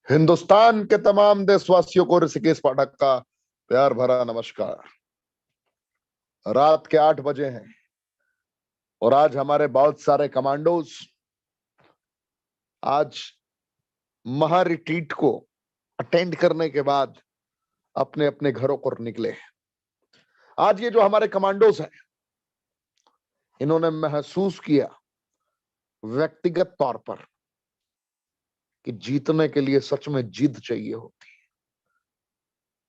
हिंदुस्तान के तमाम देशवासियों को ऋषिकेश पाठक का प्यार भरा नमस्कार। रात के 8 बजे हैं और आज हमारे बहुत सारे कमांडोज आज महा रिट्रीट को अटेंड करने के बाद अपने अपने घरों को निकले। आज ये जो हमारे कमांडोज हैं, इन्होंने महसूस किया व्यक्तिगत तौर पर कि जीतने के लिए सच में जिद चाहिए होती है।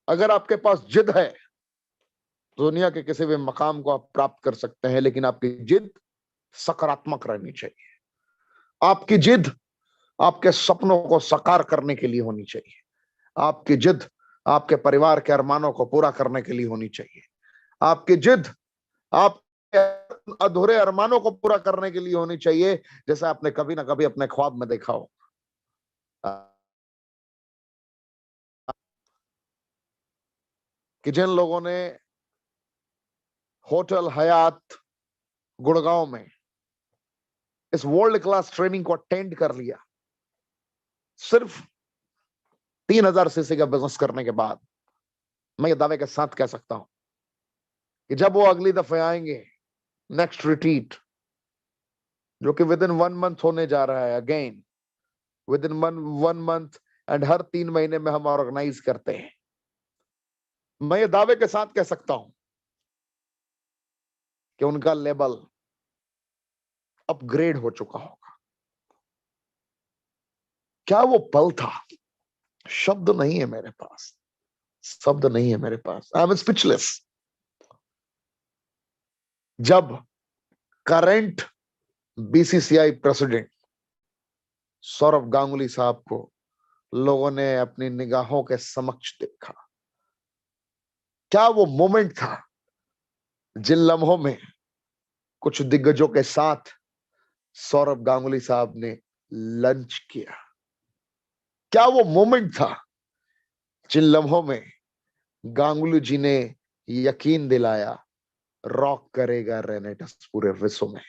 अगर आपके पास जिद है, दुनिया के किसी भी मकाम को आप प्राप्त कर सकते हैं, लेकिन आपकी जिद सकारात्मक रहनी चाहिए। आपकी जिद आपके सपनों को साकार करने के लिए होनी चाहिए। आपकी जिद आपके परिवार के अरमानों को पूरा करने के लिए होनी चाहिए। आपकी जिद आपके अधूरे अरमानों को पूरा करने के लिए होनी चाहिए, जैसे आपने कभी ना कभी अपने ख्वाब में देखा हो। कि जिन लोगों ने होटल हयात गुड़गांव में इस वर्ल्ड क्लास ट्रेनिंग को अटेंड कर लिया, सिर्फ 3000 सीसी का बिजनेस करने के बाद, मैं ये दावे के साथ कह सकता हूं कि जब वो अगली दफे आएंगे, नेक्स्ट रिट्रीट जो कि विद इन 1 मंथ होने जा रहा है, again within 1 month, and हर 3 महीने में हम ऑर्गेनाइज करते हैं, मैं ये दावे के साथ कह सकता हूं कि उनका लेवल अपग्रेड हो चुका होगा। क्या वो पल था? शब्द नहीं है मेरे पास, शब्द नहीं है मेरे पास। I am speechless. जब current BCCI president Sourav Ganguly साहब को लोगों ने अपनी निगाहों के समक्ष देखा, क्या वो मोमेंट था जिन लम्हों में कुछ दिग्गजों के साथ सौरव गांगुली साहब ने लंच किया? क्या वो मोमेंट था जिन लम्हों में गांगुली जी ने यकीन दिलाया रॉक करेगा रेनेटस पूरे विश्व में?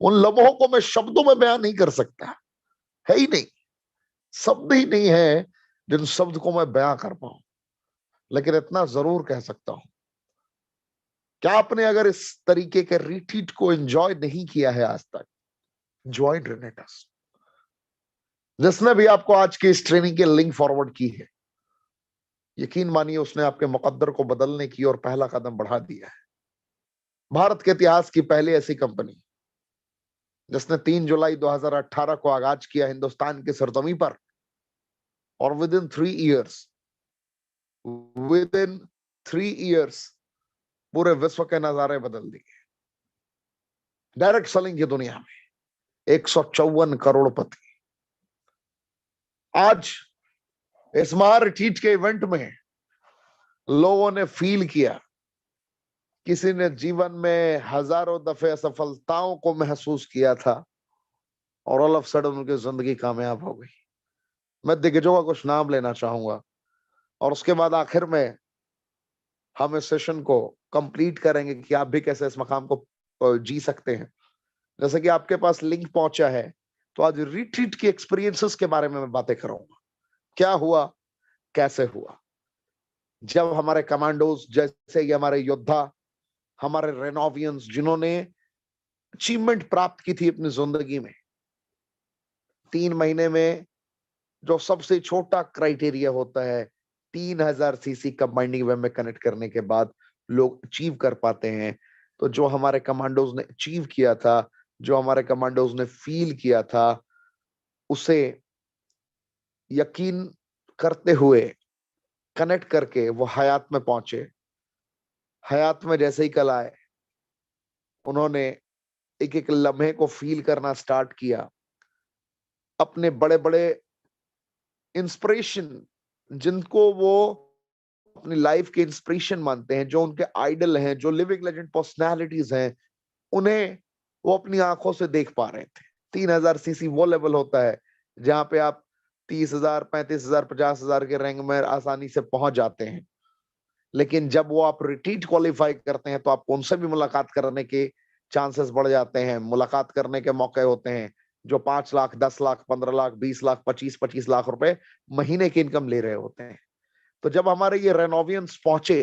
उन लम्हों को मैं शब्दों में बयान नहीं कर सकता, है ही नहीं, शब्द ही नहीं है जिन शब्द को मैं बयां कर पाऊं। लेकिन इतना जरूर कह सकता हूं, क्या आपने अगर इस तरीके के रिट्रीट को एंजॉय नहीं किया है आज तक, ज्वाइन रेनेटस। जिसने भी आपको आज की इस ट्रेनिंग की लिंक फॉरवर्ड की है, यकीन मानिए उसने आपके मुकद्दर को बदलने की और पहला कदम बढ़ा दिया है। भारत के इतिहास की पहली ऐसी कंपनी जिसने 3 जुलाई 2018 को आगाज किया हिंदुस्तान की सरजमी पर, और विद इन 3 इयर्स पूरे विश्व के नजारे बदल दिए। डायरेक्ट सेलिंग की दुनिया में 154 करोड़पति। आज इस महा रिट्रीट के इवेंट में लोगों ने फील किया, किसी ने जीवन में हजारों दफे असफलताओं को महसूस किया था और ऑल ऑफ सडन उनकी जिंदगी कामयाब हो गई। मैं दिग्गजों का कुछ नाम लेना चाहूंगा और उसके बाद आखिर में हम इस सेशन को कंप्लीट करेंगे कि आप भी कैसे इस मकाम को जी सकते हैं। जैसे कि आपके पास लिंक पहुंचा है, तो आज रिट्रीट की एक्सपीरियंसेस के बारे में मैं बातें करूंगा। क्या हुआ, कैसे हुआ, जब हमारे कमांडोज जैसे ये हमारे योद्धा, हमारे रेनोवियंस जिन्होंने अचीवमेंट प्राप्त की थी अपनी जिंदगी में, 3 महीने में जो सबसे छोटा क्राइटेरिया होता है 3000 सीसी कंबाइनिंग वे में कनेक्ट करने के बाद लोग अचीव कर पाते हैं। तो जो हमारे कमांडोज ने अचीव किया था, जो हमारे कमांडोज ने फील किया था, उसे यकीन करते हुए कनेक्ट करके वो हयात में पहुंचे। हयात में जैसे ही कल आए, उन्होंने एक एक लम्हे को फील करना स्टार्ट किया। अपने बड़े बड़े इंस्पिरेशन, जिनको वो अपनी लाइफ के इंस्पिरेशन मानते हैं, जो उनके आइडल हैं, जो लिविंग लेजेंड पर्सनालिटीज हैं, उन्हें वो अपनी आंखों से देख पा रहे थे। 3000 सीसी वो लेवल होता है जहां पे आप 30,000, 35,000, 50,000 के रैंक में आसानी से पहुंच जाते हैं। लेकिन जब वो आप रिट्रीट क्वालिफाई करते हैं, तो आपको उनसे भी मुलाकात करने के चांसेस बढ़ जाते हैं, मुलाकात करने के मौके होते हैं जो 5 लाख, 10 लाख, 15 लाख, 20 लाख, 25-25 लाख रुपए महीने की इनकम ले रहे होते हैं। तो जब हमारे ये रेनोवियंस पहुंचे,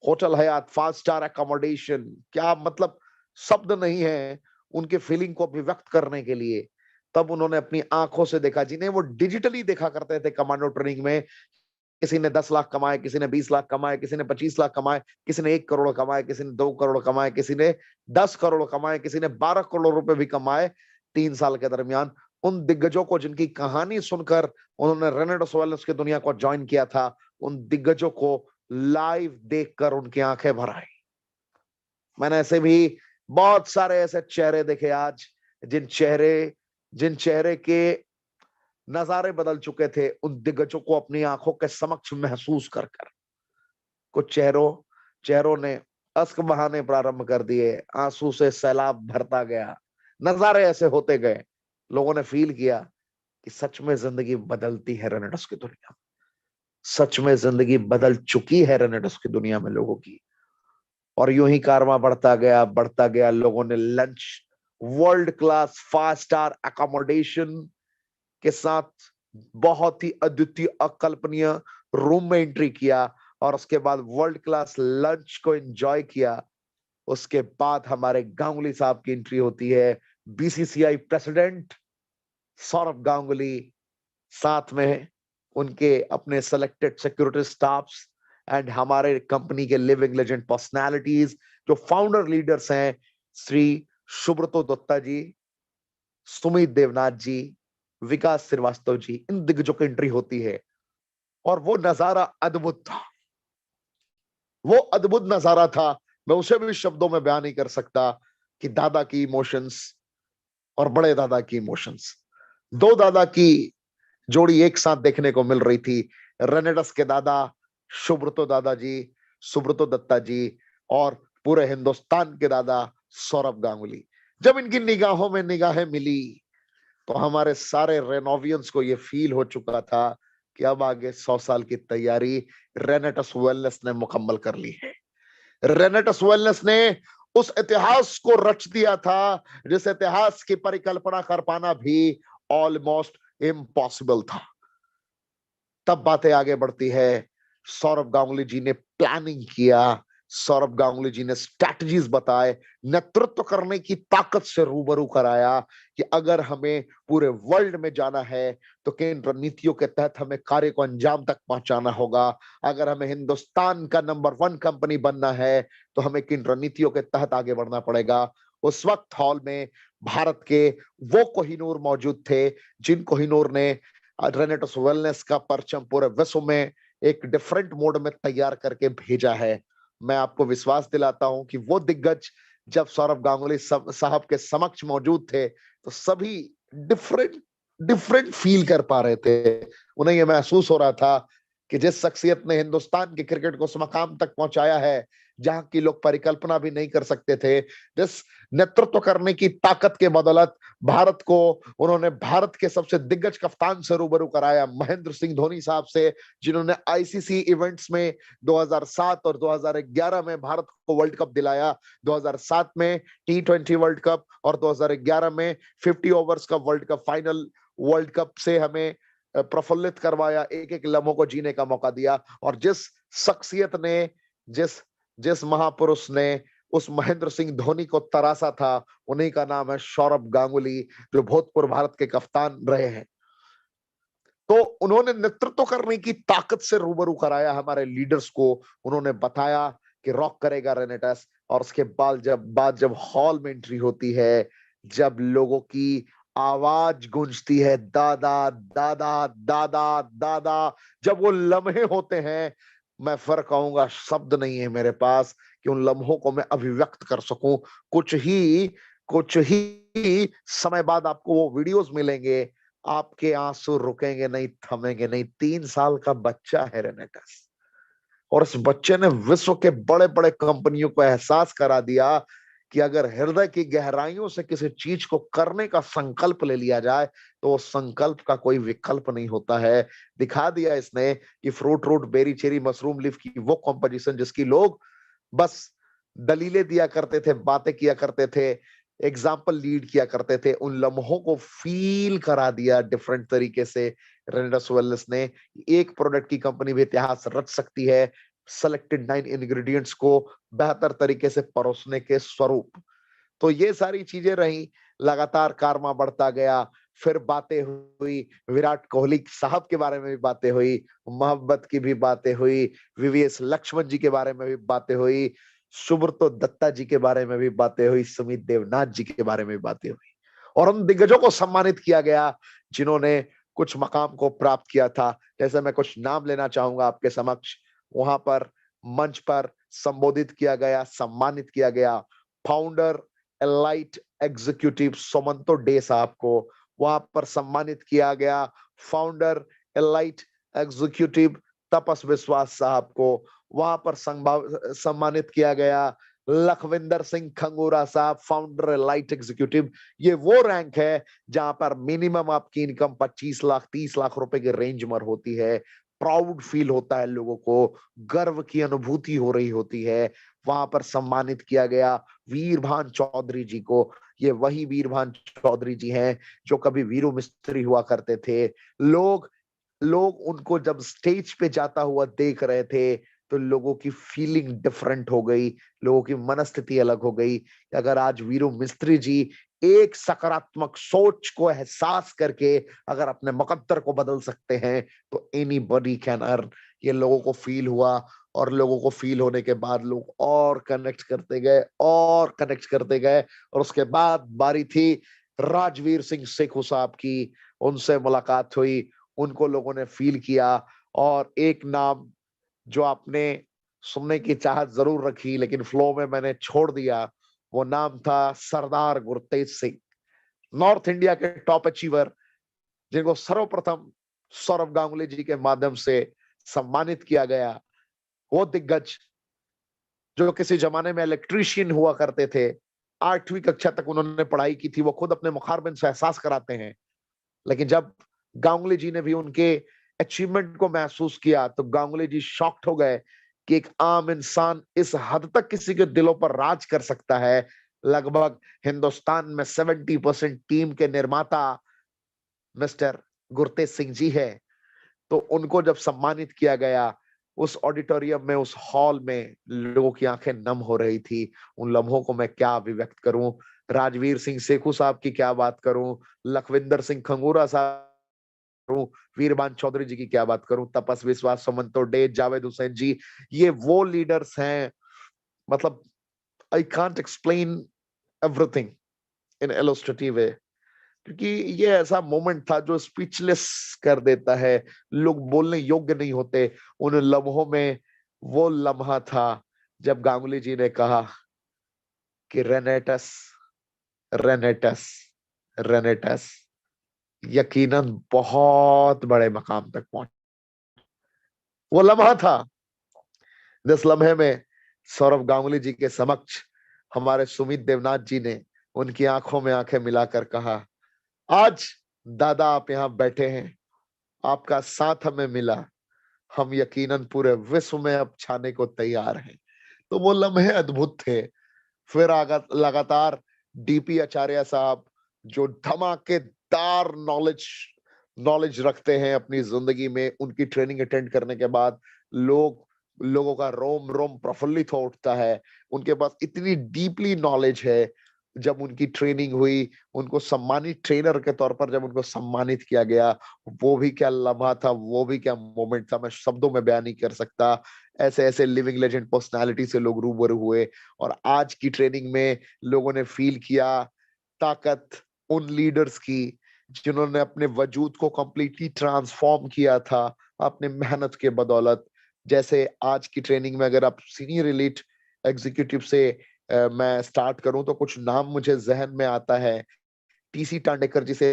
होटल हयात 5 स्टार अकोमोडेशन, क्या मतलब शब्द नहीं है उनके फीलिंग को अभिव्यक्त करने के लिए। तब उन्होंने अपनी आंखों से देखा, जिन्हें वो डिजिटली देखा करते थे कमांडो ट्रेनिंग में। किसी ने 10 लाख कमाए, किसी ने 20 लाख कमाए, किसी ने 25 लाख कमाए, किसी ने 1 करोड़ कमाए, किसी ने 2 करोड़ कमाए, किसी ने 10 करोड़ कमाए, किसी ने 12 करोड़ रुपए भी कमाए 3 साल के दरमियान। उन दिग्गजों को जिनकी कहानी सुनकर उन्होंने रेनेडोस वेलनेस की दुनिया को ज्वाइन किया था, उन दिग्गजों को लाइव देखकर उनकी आंखें भर आई। मैंने ऐसे भी बहुत सारे ऐसे चेहरे देखे आज, जिन चेहरे के नजारे बदल चुके थे, उन दिग्गजों को अपनी आंखों के समक्ष महसूस कर कर। कुछ चेहरों ने अश्क बहाने प्रारंभ कर दिए, आंसू से सैलाब भरता गया, नजारे ऐसे होते गए। लोगों ने फील किया कि सच में जिंदगी बदलती है रेनेडस की दुनिया में, सच में जिंदगी बदल चुकी है रेनेडस की दुनिया में लोगों की। और यूं ही कारवां बढ़ता गया। लोगों ने lunch, world class 5 star accommodation के साथ बहुत ही अद्वितीय, अकल्पनीय रूम में एंट्री किया और उसके बाद वर्ल्ड क्लास लंच को एंजॉय किया। उसके बाद हमारे गांगुली साहब की एंट्री होती है, बीसीसीआई प्रेसिडेंट सौरभ गांगुली, साथ में उनके अपने सेलेक्टेड सिक्योरिटी स्टाफ्स एंड हमारे कंपनी के लिविंग लेजेंड पर्सनालिटीज जो फाउंडर लीडर्स हैं, श्री सुब्रतो दत्ता जी, सुमित देवनाथ जी, विकास श्रीवास्तव जी, इन दिग्गजों की एंट्री होती है। और वो नजारा अद्भुत था, वो अद्भुत नजारा था। मैं उसे भी शब्दों में बयान नहीं कर सकता कि दादा की इमोशंस और बड़े दादा की इमोशंस, दो दादा की जोड़ी एक साथ देखने को मिल रही थी। रेनेडस के दादा सुब्रतो दादा जी, सुब्रतो दत्ता जी, और पूरे हिंदुस्तान के दादा सौरभ गांगुली। जब इनकी निगाहों में निगाहें मिली तो हमारे सारे रेनोवियंस को यह फील हो चुका था कि अब आगे 100 साल की तैयारी रेनेटस वेलनेस ने मुकम्मल कर ली है। रेनेटस वेलनेस ने उस इतिहास को रच दिया था जिस इतिहास की परिकल्पना कर पाना भी ऑलमोस्ट इम्पॉसिबल था। तब बातें आगे बढ़ती है। सौरभ गांगुली जी ने प्लानिंग किया, सौरभ गांगुली जी ने स्ट्रैटेजीज बताए, नेतृत्व करने की ताकत से रूबरू कराया कि अगर हमें पूरे वर्ल्ड में जाना है तो किन रणनीतियों के तहत हमें कार्य को अंजाम तक पहुंचाना होगा। अगर हमें हिंदुस्तान का नंबर 1 कंपनी बनना है तो हमें किन रणनीतियों के तहत आगे बढ़ना पड़ेगा। उस वक्त हॉल में भारत के वो कोहिनूर मौजूद थे जिन कोहिनूर ने रेनेटस वेलनेस का परचम पूरे विश्व में एक डिफरेंट मोड में तैयार करके भेजा है। मैं आपको विश्वास दिलाता हूं कि वो दिग्गज जब सौरभ गांगुली साहब के समक्ष मौजूद थे तो सभी डिफरेंट डिफरेंट फील कर पा रहे थे। उन्हें यह महसूस हो रहा था कि जिस शख्सियत ने हिंदुस्तान के क्रिकेट को उस मकाम तक पहुंचाया है जहां की लोग परिकल्पना भी नहीं कर सकते थे, जिस नेतृत्व करने की ताकत के बदौलत भारत को उन्होंने भारत के सबसे दिग्गज कप्तान से रूबरू कराया, महेंद्र सिंह धोनी साहब से, जिन्होंने आईसीसी इवेंट्स में 2007 और 2011 में भारत को वर्ल्ड कप दिलाया। 2007 में T20 वर्ल्ड कप और 2011 में 50 ओवर्स का world cup final world cup से हमें प्रफुल्लित करवाया, एक एक लम्हों को जीने का मौका दिया। और जिस शख्सियत ने, जिस जिस महापुरुष ने उस महेंद्र सिंह धोनी को तराशा था, उन्हीं का नाम है सौरभ गांगुली, जो भूतपूर्व भारत के कप्तान रहे हैं। तो उन्होंने नेतृत्व करने की ताकत से रूबरू कराया हमारे लीडर्स को। उन्होंने बताया कि रॉक करेगा रेनेटस। और उसके बाद जब हॉल में एंट्री होती है, जब लोगों की आवाज गूंजती है, दादा दादा दादा दादा, जब वो लम्हे होते हैं, मैं फिर कहूंगा शब्द नहीं है मेरे पास कि उन लम्हों को मैं अभिव्यक्त कर सकूं। कुछ ही समय बाद आपको वो वीडियोस मिलेंगे, आपके आंसू रुकेंगे नहीं, थमेंगे नहीं। 3 साल का बच्चा है रेनेटस, और इस बच्चे ने विश्व के बड़े बड़े कंपनियों को एहसास करा दिया कि अगर हृदय की गहराइयों से किसी चीज को करने का संकल्प ले लिया जाए तो उस संकल्प का कोई विकल्प नहीं होता है। दिखा दिया इसने कि fruit root berry cherry mushroom leaf की वो कॉम्पोजिशन जिसकी लोग बस दलीलें दिया करते थे, बातें किया करते थे, एग्जाम्पल लीड किया करते थे, उन लम्हों को फील करा दिया डिफरेंट तरीके से रेनेडस वेलनेस ने। एक प्रोडक्ट की कंपनी भी इतिहास रच सकती है सेलेक्टेड 9 इंग्रेडिएंट्स को बेहतर तरीके से परोसने के स्वरूप। तो ये सारी चीजें रही, लगातार कारमा बढ़ता गया। फिर बातें हुई विराट कोहली साहब के बारे में भी बातें हुई, मोहब्बत की भी बातें हुई, वीवीएस लक्ष्मण जी के बारे में भी बातें हुई, सुब्रतो दत्ता जी के बारे में भी बातें हुई, सुमित देवनाथ जी के बारे में भी बातें हुई। और उन दिग्गजों को सम्मानित किया गया जिन्होंने कुछ मकाम को प्राप्त किया था। जैसे मैं कुछ नाम लेना चाहूंगा आपके समक्ष। वहां पर मंच पर संबोधित किया गया, सम्मानित किया गया फाउंडर एलाइट एग्जीक्यूटिव सोमंतो डे साहब को। वहां पर सम्मानित किया गया फाउंडर एलाइट एग्जीक्यूटिव तपस विश्वास साहब को। वहां पर सम्मानित किया गया लखविंदर सिंह खंगूरा साहब, फाउंडर एलाइट एग्जीक्यूटिव। ये वो रैंक है जहां पर मिनिमम आपकी इनकम 25 लाख 30 लाख रुपए के रेंज में होती है। प्राउड फील होता है, लोगों को गर्व की अनुभूति हो रही होती है। वहां पर सम्मानित किया गया वीरभान चौधरी जी को। ये वही वीरभान चौधरी जी हैं जो कभी वीरू मिस्त्री हुआ करते थे। लोग लोग उनको जब स्टेज पे जाता हुआ देख रहे थे तो लोगों की फीलिंग डिफरेंट हो गई, लोगों की मनस्थिति अलग हो गई। अगर आज वीरू मिस्त्री जी एक सकारात्मक सोच को एहसास करके अगर अपने मुकद्दर को बदल सकते हैं तो एनीबॉडी कैन अर्न। ये लोगों को फील हुआ, और लोगों को फील होने के बाद लोग और कनेक्ट करते गए और कनेक्ट करते गए। और उसके बाद बारी थी राजवीर सिंह सेखू साहब की। उनसे मुलाकात हुई, उनको लोगों ने फील किया। और एक नाम जो आपने सुनने की चाहत जरूर रखी लेकिन फ्लो में मैंने छोड़ दिया, वो नाम था सरदार गुरतेज सिंह। नॉर्थ इंडिया के टॉप अचीवर जिनको सर्वप्रथम सौरभ गांगुली जी के माध्यम से सम्मानित किया गया। वो दिग्गज जो किसी जमाने में इलेक्ट्रीशियन हुआ करते थे, 8वीं कक्षा तक उन्होंने पढ़ाई की थी, वो खुद अपने मुखारबिन से एहसास कराते हैं। लेकिन जब गांगुली जी ने भी उनके अचीवमेंट को महसूस किया तो गांगुली जी शॉक्ड हो गए कि एक आम इंसान इस हद तक किसी के दिलों पर राज कर सकता है। लगभग हिंदुस्तान में 70% टीम के निर्माता मिस्टर गुरतेज सिंह जी है। तो उनको जब सम्मानित किया गया, उस ऑडिटोरियम में, उस हॉल में लोगों की आंखें नम हो रही थी। उन लम्हों को मैं क्या अभिव्यक्त करूं, राजवीर सिंह सेखू साहब की क्या बात करूं, लखविंदर सिंह खंगूरा साहब करूं, वीरबान चौधरी जी की क्या बात करूं, तपस विश्वास, सुमंतो डे, जावेद हुसैन जी। ये वो लीडर्स हैं, मतलब I can't explain everything in illustrative way, क्योंकि ये ऐसा मोमेंट था जो स्पीचलेस कर देता है। लोग बोलने योग्य नहीं होते उन लम्हों में। वो लम्हा था जब गांगुली जी ने कहा कि रेनेटस, रेनेटस, रेनेटस यकीनन बहुत बड़े मकाम तक पहुंच। वो लम्हा था जिस लम्हे में सौरभ गांगुली जी के समक्ष हमारे सुमित देवनाथ जी ने उनकी आंखों में आंखें मिलाकर कहा, आज दादा आप यहां बैठे हैं, आपका साथ हमें मिला, हम यकीनन पूरे विश्व में अब छाने को तैयार हैं। तो वो लम्हे अद्भुत थे। फिर लगातार डीपी आचार्य साहब जो धमाकेदार नॉलेज नॉलेज रखते हैं अपनी जिंदगी में, उनकी ट्रेनिंग अटेंड करने के बाद लोगों का रोम रोम प्रफुल्लित हो उठता है। उनके पास इतनी डीपली नॉलेज है। जब उनकी ट्रेनिंग हुई, उनको सम्मानित ट्रेनर के तौर पर जब उनको सम्मानित किया गया, वो भी क्या लम्हा था, वो भी क्या मोमेंट था, मैं शब्दों में बयान नहीं कर सकता। ऐसे ऐसे लिविंग लेजेंड पर्सनालिटी से लोग रूबरू हुए। और आज की ट्रेनिंग में लोगों ने फील किया ताकत उन लीडर्स की जिन्होंने अपने वजूद को कंप्लीटली ट्रांसफॉर्म किया था अपने मेहनत के बदौलत। जैसे आज की ट्रेनिंग में अगर आप सीनियर एलीट एग्जीक्यूटिव से मैं स्टार्ट करूं तो कुछ नाम मुझे जहन में आता है। टीसी टांडेकर जी से,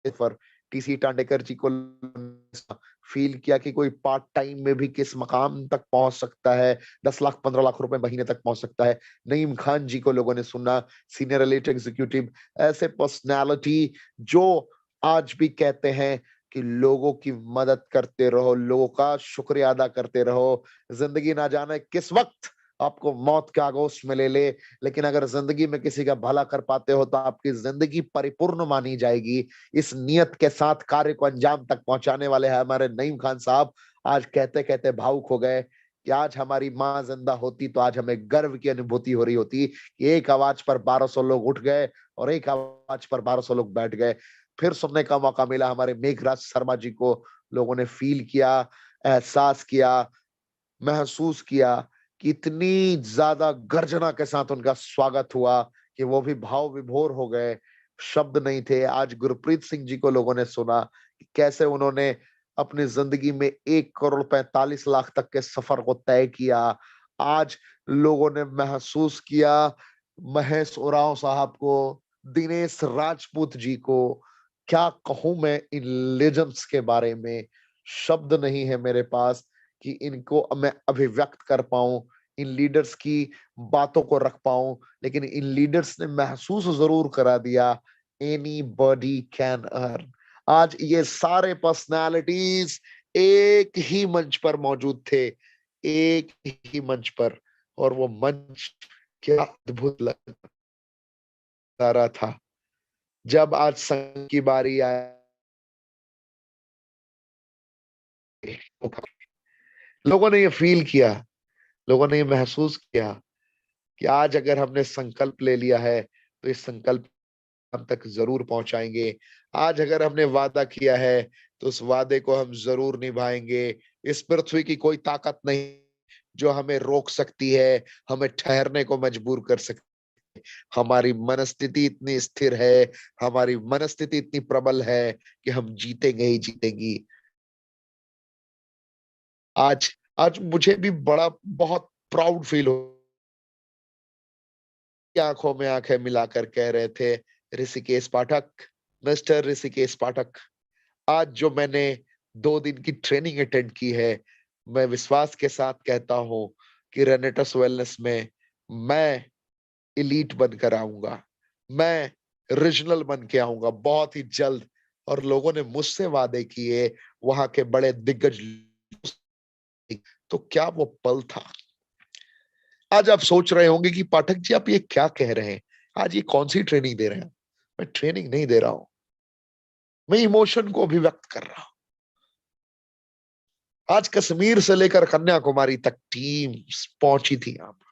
पर टीसी टांडेकर जी को फील किया कि कोई पार्ट टाइम में भी किस मकाम तक पहुंच सकता है, 10 लाख 15 लाख रुपए महीने तक पहुंच सकता है। नईम खान जी को लोगों ने सुना, सीनियर एलीट एग्जीक्यूटिव। ऐसे पर्सनालिटी जो आज भी कहते हैं कि लोगों की मदद करते रहो, लोगों का शुक्रिया अदा करते रहो। जिंदगी ना जाने किस वक्त आपको मौत के आगोश में ले ले, लेकिन अगर जिंदगी में किसी का भला कर पाते हो तो आपकी जिंदगी परिपूर्ण मानी जाएगी। इस नियत के साथ कार्य को अंजाम तक पहुंचाने वाले हैं हमारे नईम खान साहब। आज कहते कहते भावुक हो गए कि आज हमारी माँ जिंदा होती तो आज हमें गर्व की अनुभूति हो रही होती कि एक आवाज पर 1200 लोग उठ गए और एक आवाज पर 1200 लोग बैठ गए। फिर सुनने का मौका मिला हमारे मेघराज शर्मा जी को। लोगों ने फील किया, एहसास किया, महसूस किया कि इतनी ज्यादा गर्जना के साथ उनका स्वागत हुआ कि वो भी भाव विभोर हो गए। शब्द नहीं थे। आज गुरप्रीत सिंह जी को लोगों ने सुना कि कैसे उन्होंने अपनी जिंदगी में 1,45,00,000 तक के सफर को तय किया। आज लोगों ने महसूस किया महेश उरांव साहब को, दिनेश राजपूत जी को। क्या कहूं मैं इन लेजेंड्स के बारे में, शब्द नहीं है मेरे पास कि इनको मैं अभिव्यक्त कर पाऊं, इन लीडर्स की बातों को रख पाऊं। लेकिन इन लीडर्स ने महसूस जरूर करा दिया, एनीबॉडी कैन अर्न। आज ये सारे पर्सनालिटीज एक ही मंच पर मौजूद थे, एक ही मंच पर, और वो मंच क्या अद्भुत लग रहा था। जब आज संघ की बारी आई, लोगों ने ये फील किया, लोगों ने ये महसूस किया कि आज अगर हमने संकल्प ले लिया है तो इस संकल्प हम तक जरूर पहुंचाएंगे। आज अगर हमने वादा किया है तो उस वादे को हम जरूर निभाएंगे। इस पृथ्वी की कोई ताकत नहीं जो हमें रोक सकती है, हमें ठहरने को मजबूर कर सकती। हमारी मनस्थिति इतनी स्थिर है, हमारी मनस्थिति इतनी प्रबल है कि हम जीतेंगे ही जीतेंगी। आज आज मुझे भी बड़ा बहुत प्राउड फील हो, आंखों में आंखें मिलाकर कह रहे थे, ऋषिकेश पाठक, मिस्टर ऋषिकेश पाठक, आज जो मैंने 2 दिन की ट्रेनिंग अटेंड की है, मैं विश्वास के साथ कहता हूं कि रेनेटस वेलनेस में मैं एलीट बनकर आऊंगा, मैं रीजनल बन के आऊंगा बहुत ही जल्द। और लोगों ने मुझसे वादे किए, वहां के बड़े दिग्गज। तो क्या वो पल था। आज आप सोच रहे होंगे कि पाठक जी आप ये क्या कह रहे हैं, आज ये कौन सी ट्रेनिंग दे रहे हैं। मैं ट्रेनिंग नहीं दे रहा हूं, मैं इमोशन को अभिव्यक्त कर रहा हूं। आज कश्मीर से लेकर कन्याकुमारी तक टीम पहुंची थी यहां पर।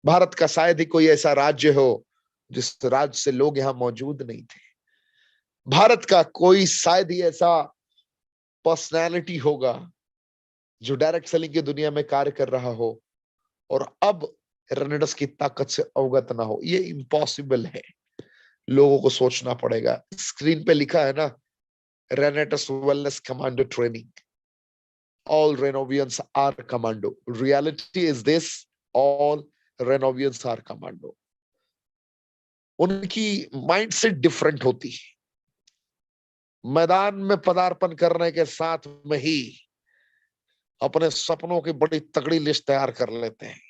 भारत का शायद ही कोई ऐसा राज्य हो जिस राज्य से लोग यहां मौजूद नहीं थे। भारत का कोई शायद ही ऐसा पर्सनैलिटी होगा जो डायरेक्ट सेलिंग की दुनिया में कार्य कर रहा हो और अब रेनेडस की ताकत से अवगत ना हो। ये इम्पॉसिबल है, लोगों को सोचना पड़ेगा। स्क्रीन पे लिखा है ना, रेनेटस wellness commando training, all Renovians are commando. Reality is this, all Renovians are commando. उनकी माइंडसेट डिफरेंट होती है। मैदान में पदार्पण करने के साथ में ही अपने सपनों की बड़ी तगड़ी लिस्ट तैयार कर लेते हैं।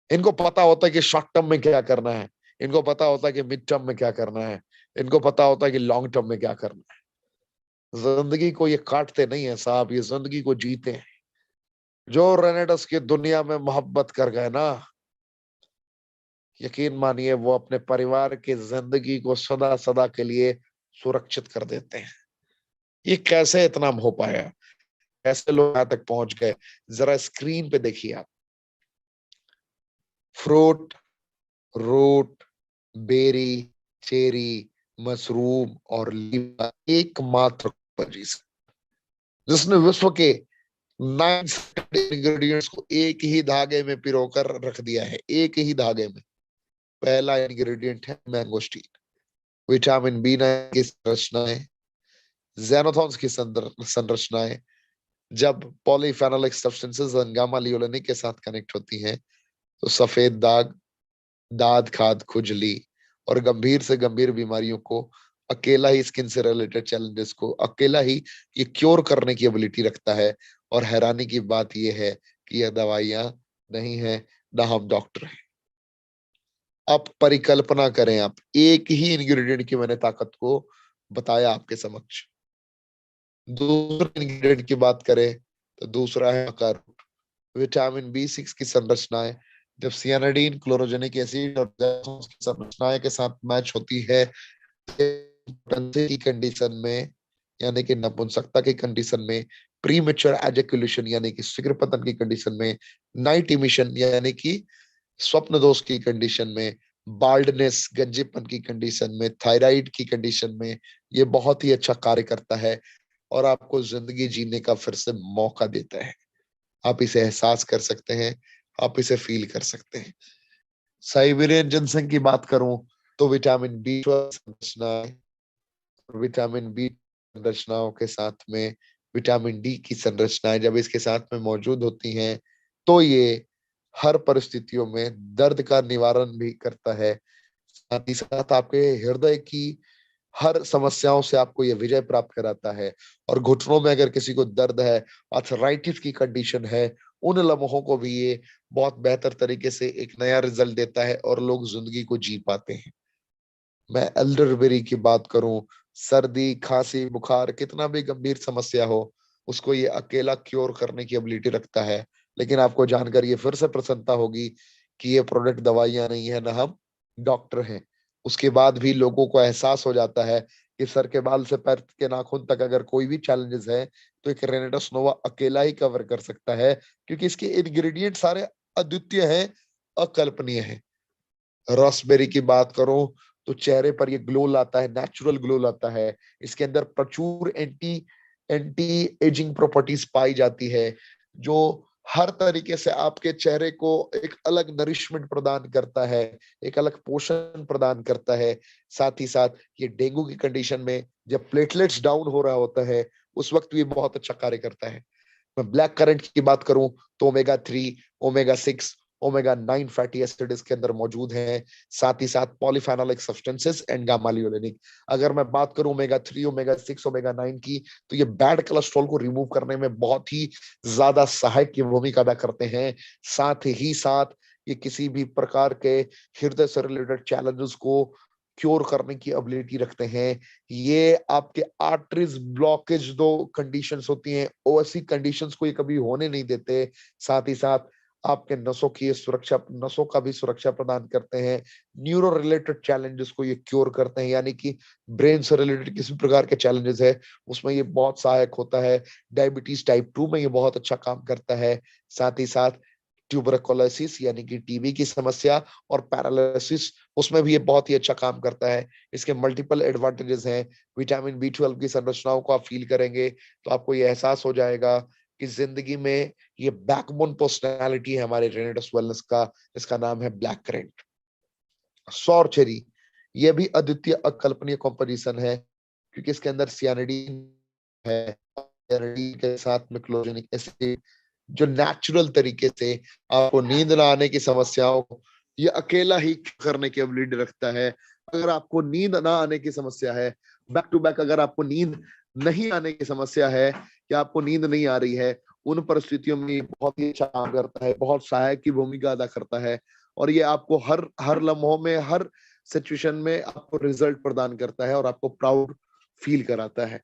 इनको पता होता है कि शॉर्ट टर्म में क्या करना है, इनको पता होता है कि मिड टर्म में क्या करना है, इनको पता होता है कि लॉन्ग टर्म में क्या करना है। जिंदगी को ये काटते नहीं है साहब, ये जिंदगी को जीते हैं। जो रेनेडस की दुनिया में मोहब्बत कर गए ना, यकीन मानिए वो अपने परिवार की जिंदगी को सदा सदा के लिए सुरक्षित कर देते हैं। ये कैसे इतना हो पाया, कैसे लोग यहां तक पहुंच गए, जरा स्क्रीन पे देखिए आप। Fruit, root, berry, cherry, mushroom और लीमा एकमात्र जिसने विश्व के 9 इंग्रेडिएंट्स को एक ही धागे में पिरोकर रख दिया है, एक ही धागे में। पहला इंग्रेडिएंट है मैंगोस्टीन। विटामिन B9 की संरचनाएं, ज़ैनोथॉन्स की संरचनाएं जब पॉलीफेनोलिक सब्सटेंसेस गामा लियोलेनिक के साथ कनेक्ट होती हैं तो सफेद दाग, दाद खाद, खुजली और गंभीर से गंभीर बीमारियों को अकेला ही, स्किन से रिलेटेड चैलेंजेस को अकेला ही ये क्योर करने की एबिलिटी रखता है। और हैरानी की बात यह है कि यह दवाइयां नहीं है, ना हम डॉक्टर हैं। आप परिकल्पना करें, आप एक ही इंग्रेडिएंट की मैंने ताकत को बताया आपके समक्ष। दूसरे इंग्रेडिएंट की बात करें तो दूसरा है मक्का रूट। विटामिन बी6 की संरचनाएं जब सियानाडीन, क्लोरोजेनिक एसिड और की संरचनाएं के साथ मैच होती है की कंडीशन में, यानी कि नपुंसकता की कंडीशन में, प्रीमेच्योर एजैकुलेशन यानी कि शीघ्र पतन की कंडीशन में, नाइट इमिशन यानी कि स्वप्न दोष की कंडीशन में, बाल्डनेस गंजेपन की कंडीशन में, थायराइड की कंडीशन में ये बहुत ही अच्छा कार्य करता है और आपको जिंदगी जीने का फिर से मौका देता है। आप इसे एहसास कर सकते हैं, आप इसे फील कर सकते हैं। साइबेरियन जिनसेंग की बात करूं तो विटामिन बी संरचनाएं, विटामिन बी संरचनाओं के साथ में विटामिन डी की संरचनाएं जब इसके साथ में मौजूद होती हैं तो ये हर परिस्थितियों में दर्द का निवारण भी करता है। साथ ही साथ आपके हृदय की हर समस्याओं से आपको ये विजय प्राप्त कराता है। और घुटनों में अगर किसी को दर्द है, आर्थराइटिस की कंडीशन है, उन लम्हों को भी ये बहुत बेहतर तरीके से एक नया रिजल्ट देता है और लोग जिंदगी को जी पाते हैं। मैं एल्डरबेरी की बात करूं, सर्दी, खांसी, बुखार, कितना भी गंभीर समस्या हो, उसको ये अकेला क्योर करने की एबिलिटी रखता है। लेकिन आपको जानकर ये फिर से प्रसन्नता होगी कि ये प्रोडक्ट दवाइयां नहीं है, ना हम डॉक्टर हैं। उसके बाद भी लोगों को एहसास हो जाता है कि सर के बाल से पैर के नाखून तक अगर कोई भी चैलेंजेस है तो एक रेनेडस नोवा अकेला ही कवर कर सकता है, क्योंकि इसके इंग्रेडिएंट सारे अद्वितीय हैं, अकल्पनीय हैं। रास्पबेरी की बात करूं तो चेहरे पर ये ग्लो लाता है, नेचुरल ग्लो लाता है। इसके अंदर प्रचुर एंटी एंटी एजिंग प्रॉपर्टीज पाई जाती है जो हर तरीके से आपके चेहरे को एक अलग नरिशमेंट प्रदान करता है, एक अलग पोषण प्रदान करता है। साथ ही साथ ये डेंगू की कंडीशन में जब प्लेटलेट्स डाउन हो रहा होता है उस वक्त भी बहुत अच्छा कार्य करता है। मैं ब्लैक करंट की बात करूं तो omega 3, omega 6, omega 9 fatty acid इसके अंदर मौजूद हैं। साथ ही साथ पॉलीफेनोलिक सब्सटेंसेस एंड गामा लियोलेनिक। अगर मैं बात करूं ओमेगा 3, ओमेगा 6, ओमेगा 9 की, तो ये बैड कोलेस्ट्रॉल को रिमूव करने में बहुत ही ज्यादा सहायक की भूमिका अदा करते हैं। साथ ही साथ ये किसी भी प्रकार के हृदय से रिलेटेड चैलेंजेस को क्योर करने की एबिलिटी रखते हैं। ये आपके आर्टरीज ब्लॉकेज दो कंडीशंस होती हैं, ऐसी कंडीशंस को ये कभी होने नहीं देते। साथ ही साथ आपके नसों की सुरक्षा, नसों का भी सुरक्षा प्रदान करते हैं। न्यूरो रिलेटेड चैलेंजेस को ये क्योर करते हैं, यानी कि ब्रेन से रिलेटेड किसी प्रकार के चैलेंजेस है उसमें ये बहुत सहायक होता है। डायबिटीज टाइप 2 में ये बहुत अच्छा काम करता है। साथ ही साथ ट्यूबरकुलोसिस यानी कि टीबी की समस्या और पैरालिसिस, उसमें भी ये बहुत ही अच्छा काम करता है। इसके मल्टीपल एडवांटेजेस हैं। विटामिन बी 12 की संरचनाओं को आप फील करेंगे तो आपको ये एहसास हो जाएगा कि जिंदगी में ये बैकबोन पर्सनालिटी है हमारे रेनेडस वेलनेस का, इसका नाम है ब्लैक करेंट। सौर चेरी, ये भी अद्वितीय अकल्पनीय कॉम्पोजिशन है क्योंकि इसके अंदर सियानिडीन है, सियानिडीन के साथ में क्लोरोजेनिक एसिड जो नेचुरल तरीके से आपको नींद ना आने की समस्याओं को ये अकेला ही करने की एबिलिटी रखता है। अगर आपको नींद ना आने की समस्या है, बैक टू बैक अगर आपको नींद नहीं आने की समस्या है या आपको नींद नहीं आ रही है, उन परिस्थितियों में बहुत ही अच्छा काम करता है, बहुत सहायक की भूमिका अदा करता है। और ये आपको हर हर लम्हों में, हर सिचुएशन में आपको रिजल्ट प्रदान करता है और आपको प्राउड फील कराता है।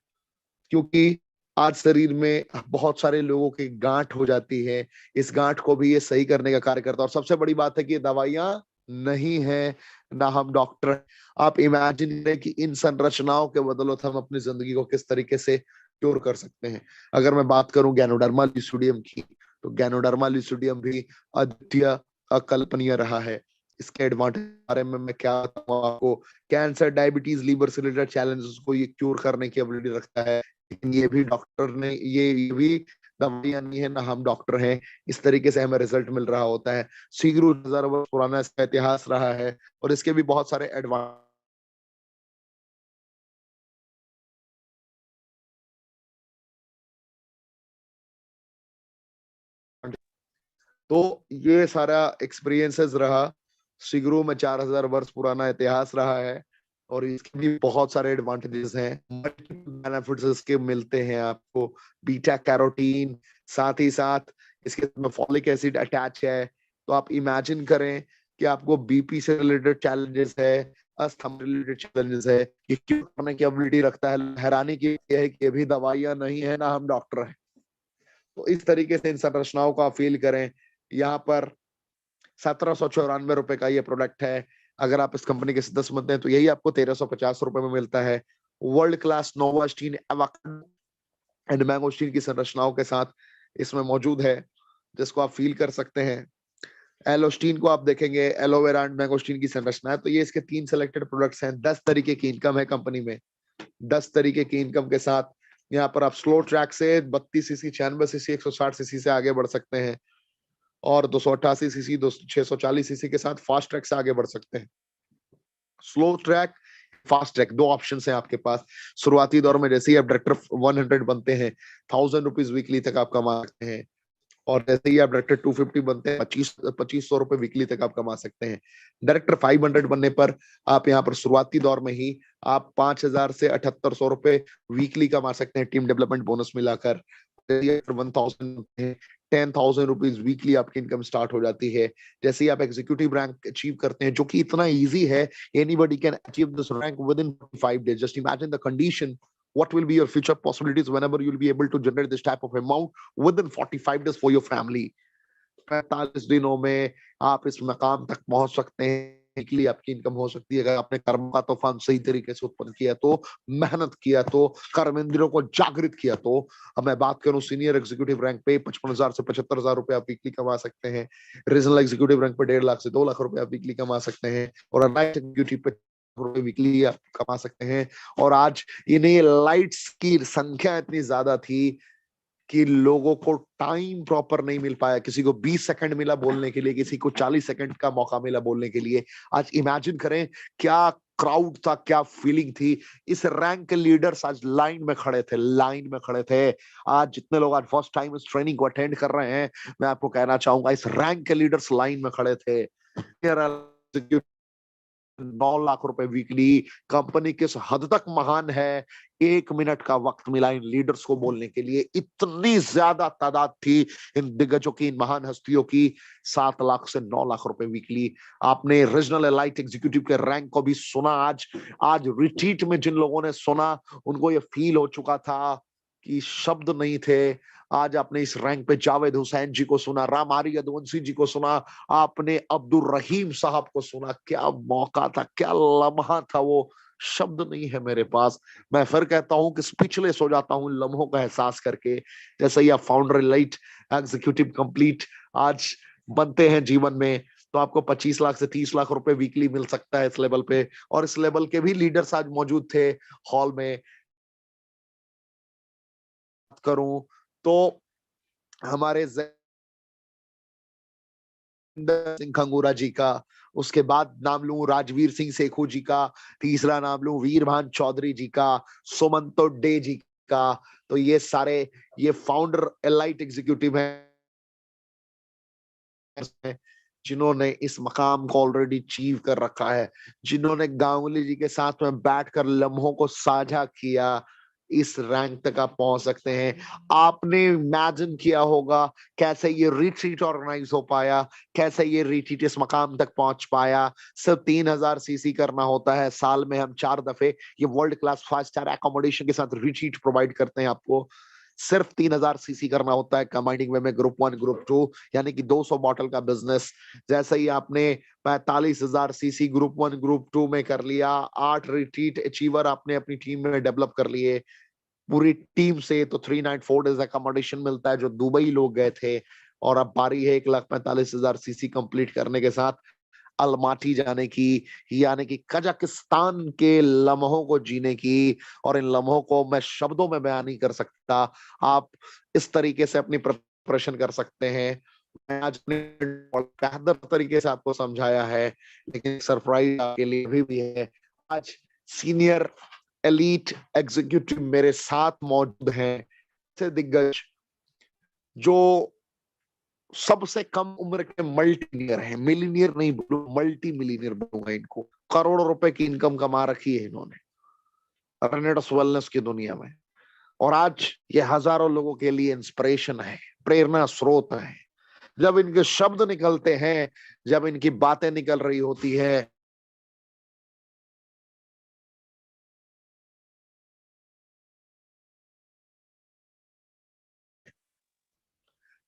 क्योंकि आज शरीर में बहुत सारे लोगों की गांठ हो जाती है, इस गांठ को भी ये सही करने का कार्य करता है। और सबसे बड़ी बात है कि ये दवाइयां नहीं है, ना हम डॉक्टर हैं। आप इमेजिन करें कि इन संरचनाओं के बदौलत हम अपनी जिंदगी को किस तरीके से क्योर कर सकते हैं। अगर मैं बात करूं गैनोडर्मा लुसिडियम की, तो गैनोडर्मा लुसिडियम भी अद्वितीय अकल्पनीय रहा है। इसके एडवांटेज बारे में मैं क्या बताऊं आपको। कैंसर, डायबिटीज, लीवर से रिलेटेड चैलेंजेस को ये क्योर करने की एबिलिटी रखता है। लेकिन ये भी डॉक्टर ने ये भी दवाइयां नहीं है, ना हम डॉक्टर हैं। इस तरीके से हमें रिजल्ट मिल रहा होता है। सीगरू 1000 वर्ष पुराना इसका इतिहास रहा है और इसके भी बहुत सारे एडवांस। तो ये सारा एक्सपीरियंसेस रहा। सिगरू में 4000 वर्ष पुराना इतिहास रहा है और इसके भी बहुत सारे एडवांटेजेस हैं, मल्टीपल बेनिफिट्स इसके मिलते हैं आपको। बीटा कैरोटीन, साथ ही साथ इसके में फॉलिक एसिड अटैच है। तो आप इमेजिन करें कि आपको बीपी से रिलेटेड चैलेंजेस है, अस्थमा रिलेटेड चैलेंजेस है, ये क्यों करने की एबिलिटी रखता है। हैरानी की है कि ये भी दवाइयां नहीं है, ना हम डॉक्टर हैं। तो इस तरीके से इन संरचनाओं को आप फील करें। यहाँ पर 1794 रुपए का ये प्रोडक्ट है। अगर आप इस कंपनी के सदस्य बनते हैं तो यही आपको 1350 रुपए में मिलता है। वर्ल्ड क्लास नोवास्टीन एंड मैंगोस्टीन की संरचनाओं के साथ इसमें मौजूद है, जिसको आप फील कर सकते हैं। एलोस्टीन को आप देखेंगे, एलोवेरा एंड मैंगोस्टीन की संरचना है। तो ये इसके 3 सिलेक्टेड प्रोडक्ट्स हैं। 10 तरीके की इनकम है कंपनी में। 10 तरीके की इनकम के साथ यहाँ पर आप स्लो ट्रैक से 32 सीसी, 96 सीसी, 160 सीसी से आगे बढ़ सकते हैं, और 288 सीसी, 640 सीसी के साथ फास्ट ट्रैक से आगे बढ़ सकते हैं। Slow track, fast track, 2 option हैं आपके पास। शुरुआती दौर में जैसे ही आप डायरेक्टर 100 बनते हैं, 1000 रुपीज वीकली तक आप कमा सकते हैं, और जैसे ही आप डायरेक्टर 250 बनते हैं, 2500 रुपए वीकली तक आप कमा सकते हैं। डायरेक्टर 500 बनने पर आप यहाँ पर शुरुआती दौर में ही आप 5000 से 7800 रुपए वीकली कमा सकते हैं, टीम डेवलपमेंट बोनस मिलाकर। 1000 10,000 रुपीज वीकली आपकी इनकम स्टार्ट हो जाती है। जैसे ही आप एग्जीक्यूटिव रैंक अचीव करते हैं, जो कि इतना इजी है, anybody can achieve this rank with in 45 days। Just imagine the condition, what will be your future possibilities whenever you'll be able to generate this type of amount within 45 days for your family। 45 दिनों में आप इस मकाम तक पहुंच सकते हैं। Weekly आपकी इनकम हो सकती है, अगर आपने कर्म का तूफान सही तरीके से उत्पन्न किया तो, मेहनत किया तो, कर्म इंद्रियों को जागृत किया तो। अब मैं बात करूं सीनियर एग्जीक्यूटिव रैंक पे 55,000 से 75,000 रुपए आप वीकली कमा सकते हैं। रीजनल एग्जीक्यूटिव रैंक पे 1.5 लाख से 2 लाख रुपए आप वीकली कमा सकते हैं, और अलाइट एग्जीक्यूटिव पे रुपए वीकली आप कमा सकते हैं। और आज इन्हें लाइट्स की संख्या इतनी ज्यादा थी कि लोगों को टाइम प्रॉपर नहीं मिल पाया। किसी को 20 सेकंड मिला बोलने के लिए, किसी को 40 सेकंड का मौका मिला बोलने के लिए। आज इमेजिन करें क्या क्राउड था, क्या फीलिंग थी। इस रैंक के लीडर्स आज लाइन में खड़े थे, लाइन में खड़े थे। आज जितने लोग आज फर्स्ट टाइम इस ट्रेनिंग को अटेंड कर रहे हैं, मैं आपको कहना चाहूंगा, इस रैंक के लीडर्स लाइन में खड़े थे। 9 लाख रुपए वीकली, कंपनी किस हद तक महान है। 1 मिनट का वक्त मिला इन लीडर्स को बोलने के लिए। इतनी ज्यादा तादाद थी इन दिग्गजों की, इन महान हस्तियों की। 7 लाख से 9 लाख रुपए वीकली। आपने रीजनल एलाइट एग्जीक्यूटिव के रैंक को भी सुना। आज आज रिट्रीट में जिन लोगों ने सुना, उनको ये फील हो चुका था कि शब्द नहीं थे। आज आपने इस रैंक पे जावेद हुसैन जी को सुना, रामारी यदुवंशी जी को सुना, आपने अब्दुल रहीम साहब को सुना। क्या मौका था, क्या लम्हा था वो, शब्द नहीं है मेरे पास। मैं फिर कहता हूं कि स्पीचलेस हो जाता हूं लम्हों का एहसास करके। जैसे ही आप फाउंडर लाइट एग्जीक्यूटिव कंप्लीट आज बनते हैं जीवन में, तो आपको 25 लाख से 30 लाख रुपए वीकली मिल सकता है इस लेवल पे। और इस लेवल के भी लीडर्स आज मौजूद थे हॉल में। करूं तो हमारे सिंह खंगूरा जी का, उसके बाद नाम लूं राजवीर सिंह सेखू जी का, तीसरा नाम लूं वीरभान चौधरी जी का, सुमंतो डे जी का। तो ये सारे ये फाउंडर एलाइट एग्जीक्यूटिव हैं, जिन्होंने इस मकाम को ऑलरेडी अचीव कर रखा है, जिन्होंने गांगुली जी के साथ में बैठकर लम्हों को साझा किया। इस रैंक तक आप पहुंच सकते हैं। आपने इमेजिन किया होगा कैसे ये रिट्रीट ऑर्गेनाइज हो पाया, कैसे ये रिट्रीट इस मकाम तक पहुंच पाया। सिर्फ 3000 सीसी करना होता है, साल में हम 4 दफे ये वर्ल्ड क्लास 5 स्टार एकोमोडेशन के साथ रिट्रीट प्रोवाइड करते हैं आपको। सिर्फ 3000 सीसी करना होता है कंबाइनिंग वे में ग्रुप 1 ग्रुप 2, यानी कि 200 बॉटल का बिजनेस। जैसे ही आपने 45,000 सीसी ग्रुप 1 ग्रुप 2 में कर लिया, 8 रिट्रीट अचीवर आपने अपनी टीम में डेवलप कर लिए पूरी टीम से, तो 3 नाइट 4 डेज अकोमोडेशन मिलता है जो दुबई लोग गए थे। और अब बारी है 1,45,000 सीसी कंप्लीट करने के साथ अलमाटी जाने की, यानी कि कजाकिस्तान के लम्हों को जीने की। और इन लम्हों को मैं शब्दों में बयान नहीं कर सकता। आप इस तरीके से अपनी प्रिपरेशन कर सकते हैं। मैं आज अपने बेहतर तरीके से आपको समझाया है, लेकिन सरप्राइज आपके लिए अभी भी है। आज सीनियर एलीट एग्जीक्यूटिव मेरे साथ मौजूद हैं, ऐसे दिग्गज जो सबसे कम उम्र के मल्टीनियर हैं। मिलीनियर नहीं बोलूं, मल्टी मिलीनियर बोलूंगा इनको। करोड़ों रुपए की इनकम कमा रखी है इन्होंने रेनेडस वेलनेस की दुनिया में। और आज ये हजारों लोगों के लिए इंस्पिरेशन है, प्रेरणा स्रोत है। जब इनके शब्द निकलते हैं, जब इनकी बातें निकल रही होती है,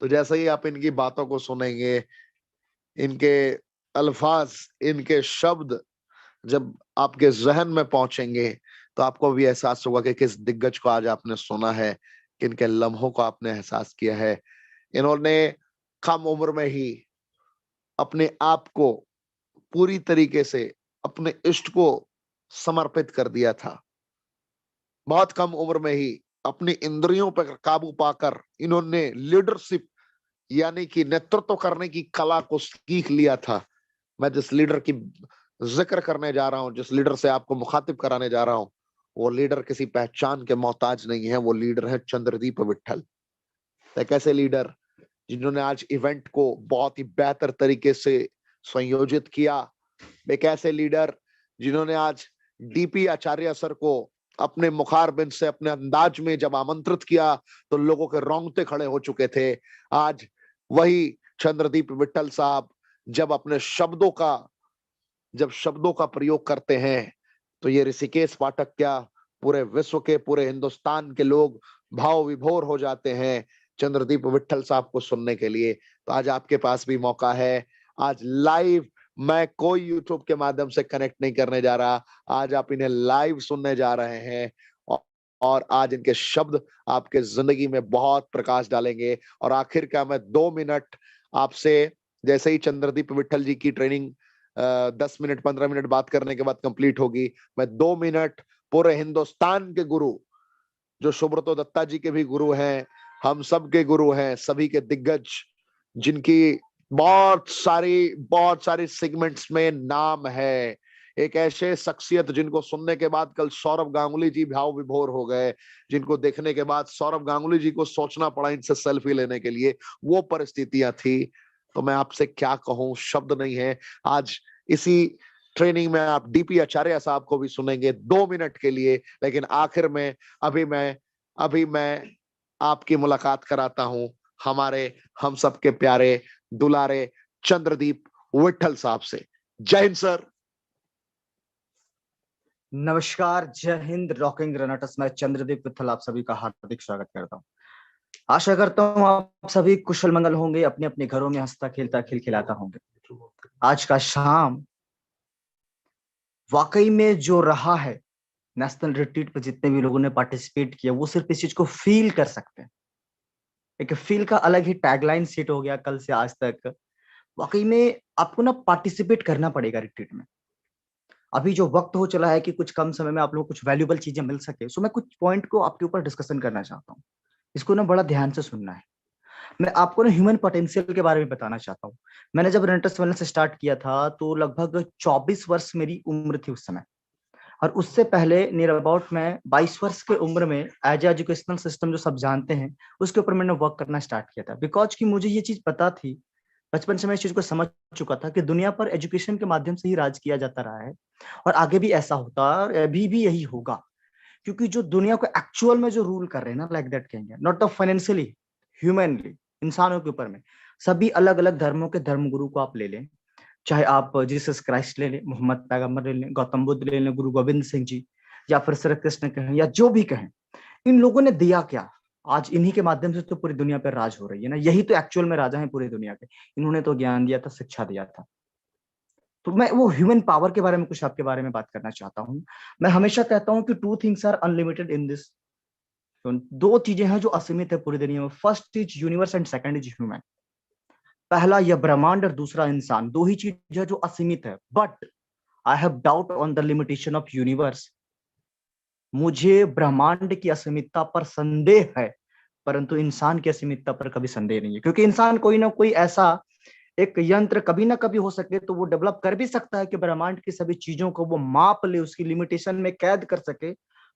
तो जैसे ही आप इनकी बातों को सुनेंगे, इनके अल्फाज, इनके शब्द जब आपके जहन में पहुंचेंगे, तो आपको भी एहसास होगा कि किस दिग्गज को आज आपने सुना है, किन के लम्हों को आपने एहसास किया है। इन्होंने कम उम्र में ही अपने आप को पूरी तरीके से अपने इष्ट को समर्पित कर दिया था। बहुत कम उम्र में ही अपनी इंद्रियों पर काबू पाकर इन्होंने लीडरशिप यानी कि नेतृत्व करने की कला को सीख लिया था। मैं जिस लीडर की जिक्र करने जा रहा हूं, जिस लीडर से आपको मुखातिब कराने जा रहा हूं, वो लीडर किसी पहचान के मोहताज नहीं है। वो लीडर है चंद्रदीप विट्ठल। एक ऐसे लीडर जिन्होंने आज इवेंट को बहुत ही बेहतर तरीके से संयोजित किया। एक ऐसे लीडर जिन्होंने आज डीपी आचार्य सर को अपने मुखारबिंद से, अपने अंदाज में जब आमंत्रित किया तो लोगों के रोंगटे खड़े हो चुके थे। आज वही चंद्रदीप विट्ठल साहब जब शब्दों का प्रयोग करते हैं, तो ये ऋषिकेश पाठक क्या, पूरे विश्व के, पूरे हिंदुस्तान के लोग भाव विभोर हो जाते हैं चंद्रदीप विट्ठल साहब को सुनने के लिए। तो आज आपके पास भी मौका है। आज लाइव, मैं कोई यूट्यूब के माध्यम से कनेक्ट नहीं करने जा रहा, आज आप इन्हें लाइव सुनने जा रहे हैं। और आज इनके शब्द आपके जिंदगी में बहुत प्रकाश डालेंगे। और आखिर का मैं 2 मिनट आपसे, जैसे ही चंद्रदीप विट्ठल जी की ट्रेनिंग 10 मिनट 15 मिनट बात करने के बाद कंप्लीट होगी, मैं 2 मिनट पूरे हिंदुस्तान के गुरु, जो सुब्रतो दत्ता जी के भी गुरु हैं, हम सब के गुरु हैं, सभी के दिग्गज, जिनकी बहुत सारी सेगमेंट्स में नाम है, एक ऐसे शख्सियत जिनको सुनने के बाद कल सौरव गांगुली जी भाव विभोर हो गए, जिनको देखने के बाद सौरव गांगुली जी को सोचना पड़ा इनसे सेल्फी लेने के लिए, वो परिस्थितियां थी। तो मैं आपसे क्या कहूं, शब्द नहीं है। आज इसी ट्रेनिंग में आप डीपी आचार्य साहब को भी सुनेंगे 2 मिनट के लिए, लेकिन आखिर में अभी मैं आपकी मुलाकात कराता हूं हमारे हम सबके प्यारे दुलारे चंद्रदीप विट्ठल साहब से। जय हिंद सर। नमस्कार, जय हिंद, रॉकिंग ग्रेनेडर्स। मैं चंद्रदीप विट्ठल आप सभी का हार्दिक स्वागत करता हूं। आशा करता हूं आप सभी कुशल मंगल होंगे, अपने अपने घरों में हंसता खेलता खिलखिलाता होंगे। आज का शाम वाकई में जो रहा है, नेशनल रिट्रीट पर जितने भी लोगों ने पार्टिसिपेट किया, वो सिर्फ इस चीज को फील कर सकते हैं। एक फील का अलग ही टैगलाइन सेट हो गया कल से आज तक। वाकई में आपको ना पार्टिसिपेट करना पड़ेगा रिट्रीट में। अभी जो वक्त हो चला है कि कुछ कम समय में आप लोगों को कुछ वैल्यूएबल चीजें मिल सके, सो मैं कुछ पॉइंट को आपके ऊपर डिस्कशन करना चाहता हूँ। इसको ना बड़ा ध्यान से सुनना है। मैं आपको ना ह्यूमन पोटेंशियल के बारे में बताना चाहता हूँ। मैंने जब रेंटस वेलनेस स्टार्ट किया था तो लगभग 24 वर्ष मेरी उम्र थी उस समय। और उससे पहले नियर अबाउट मैं 22 वर्ष के उम्र में एज एजुकेशनल सिस्टम जो सब जानते हैं, उसके ऊपर मैंने वर्क करना स्टार्ट किया था। बिकॉज कि मुझे ये चीज पता थी, बचपन से मैं इस चीज को समझ चुका था कि दुनिया पर एजुकेशन के माध्यम से ही राज किया जाता रहा है और आगे भी ऐसा होता है और अभी भी यही होगा। क्योंकि जो दुनिया को एक्चुअल में जो रूल कर रहे हैं ना, लाइक दैट कहेंगे, नॉट द फाइनेंशियली, ह्यूमनली, इंसानों के ऊपर में, सभी अलग अलग धर्मों के धर्मगुरु को आप ले लें, चाहे आप जीसस क्राइस्ट ले लें, मोहम्मद पैगंबर ले लें, गौतम बुद्ध ले लें, गुरु गोविंद सिंह जी, या फिर श्री कृष्ण कहें या जो भी कहें, इन लोगों ने दिया क्या? आज इन्हीं के माध्यम से तो पूरी दुनिया पर राज हो रही है ना। यही तो एक्चुअल में राजा है पूरी दुनिया के। इन्होंने तो ज्ञान दिया था, शिक्षा दिया था। तो मैं वो ह्यूमन पावर के बारे में कुछ आपके बारे में बात करना चाहता हूँ। मैं हमेशा कहता हूँ कि 2 things are unlimited in this. 2 चीजें हैं जो असीमित है पूरी दुनिया में। First is universe and second is human. पहला यह ब्रह्मांड और दूसरा इंसान। 2 ही चीज है जो असीमित है। But I have doubt on the limitation of universe. मुझे ब्रह्मांड की असीमितता पर संदेह है, परंतु इंसान की असीमितता पर कभी संदेह नहीं है। क्योंकि इंसान कोई ना कोई ऐसा एक यंत्र कभी ना कभी हो सके तो वो डेवलप कर भी सकता है कि ब्रह्मांड की सभी चीजों को वो माप ले, उसकी लिमिटेशन में कैद कर सके।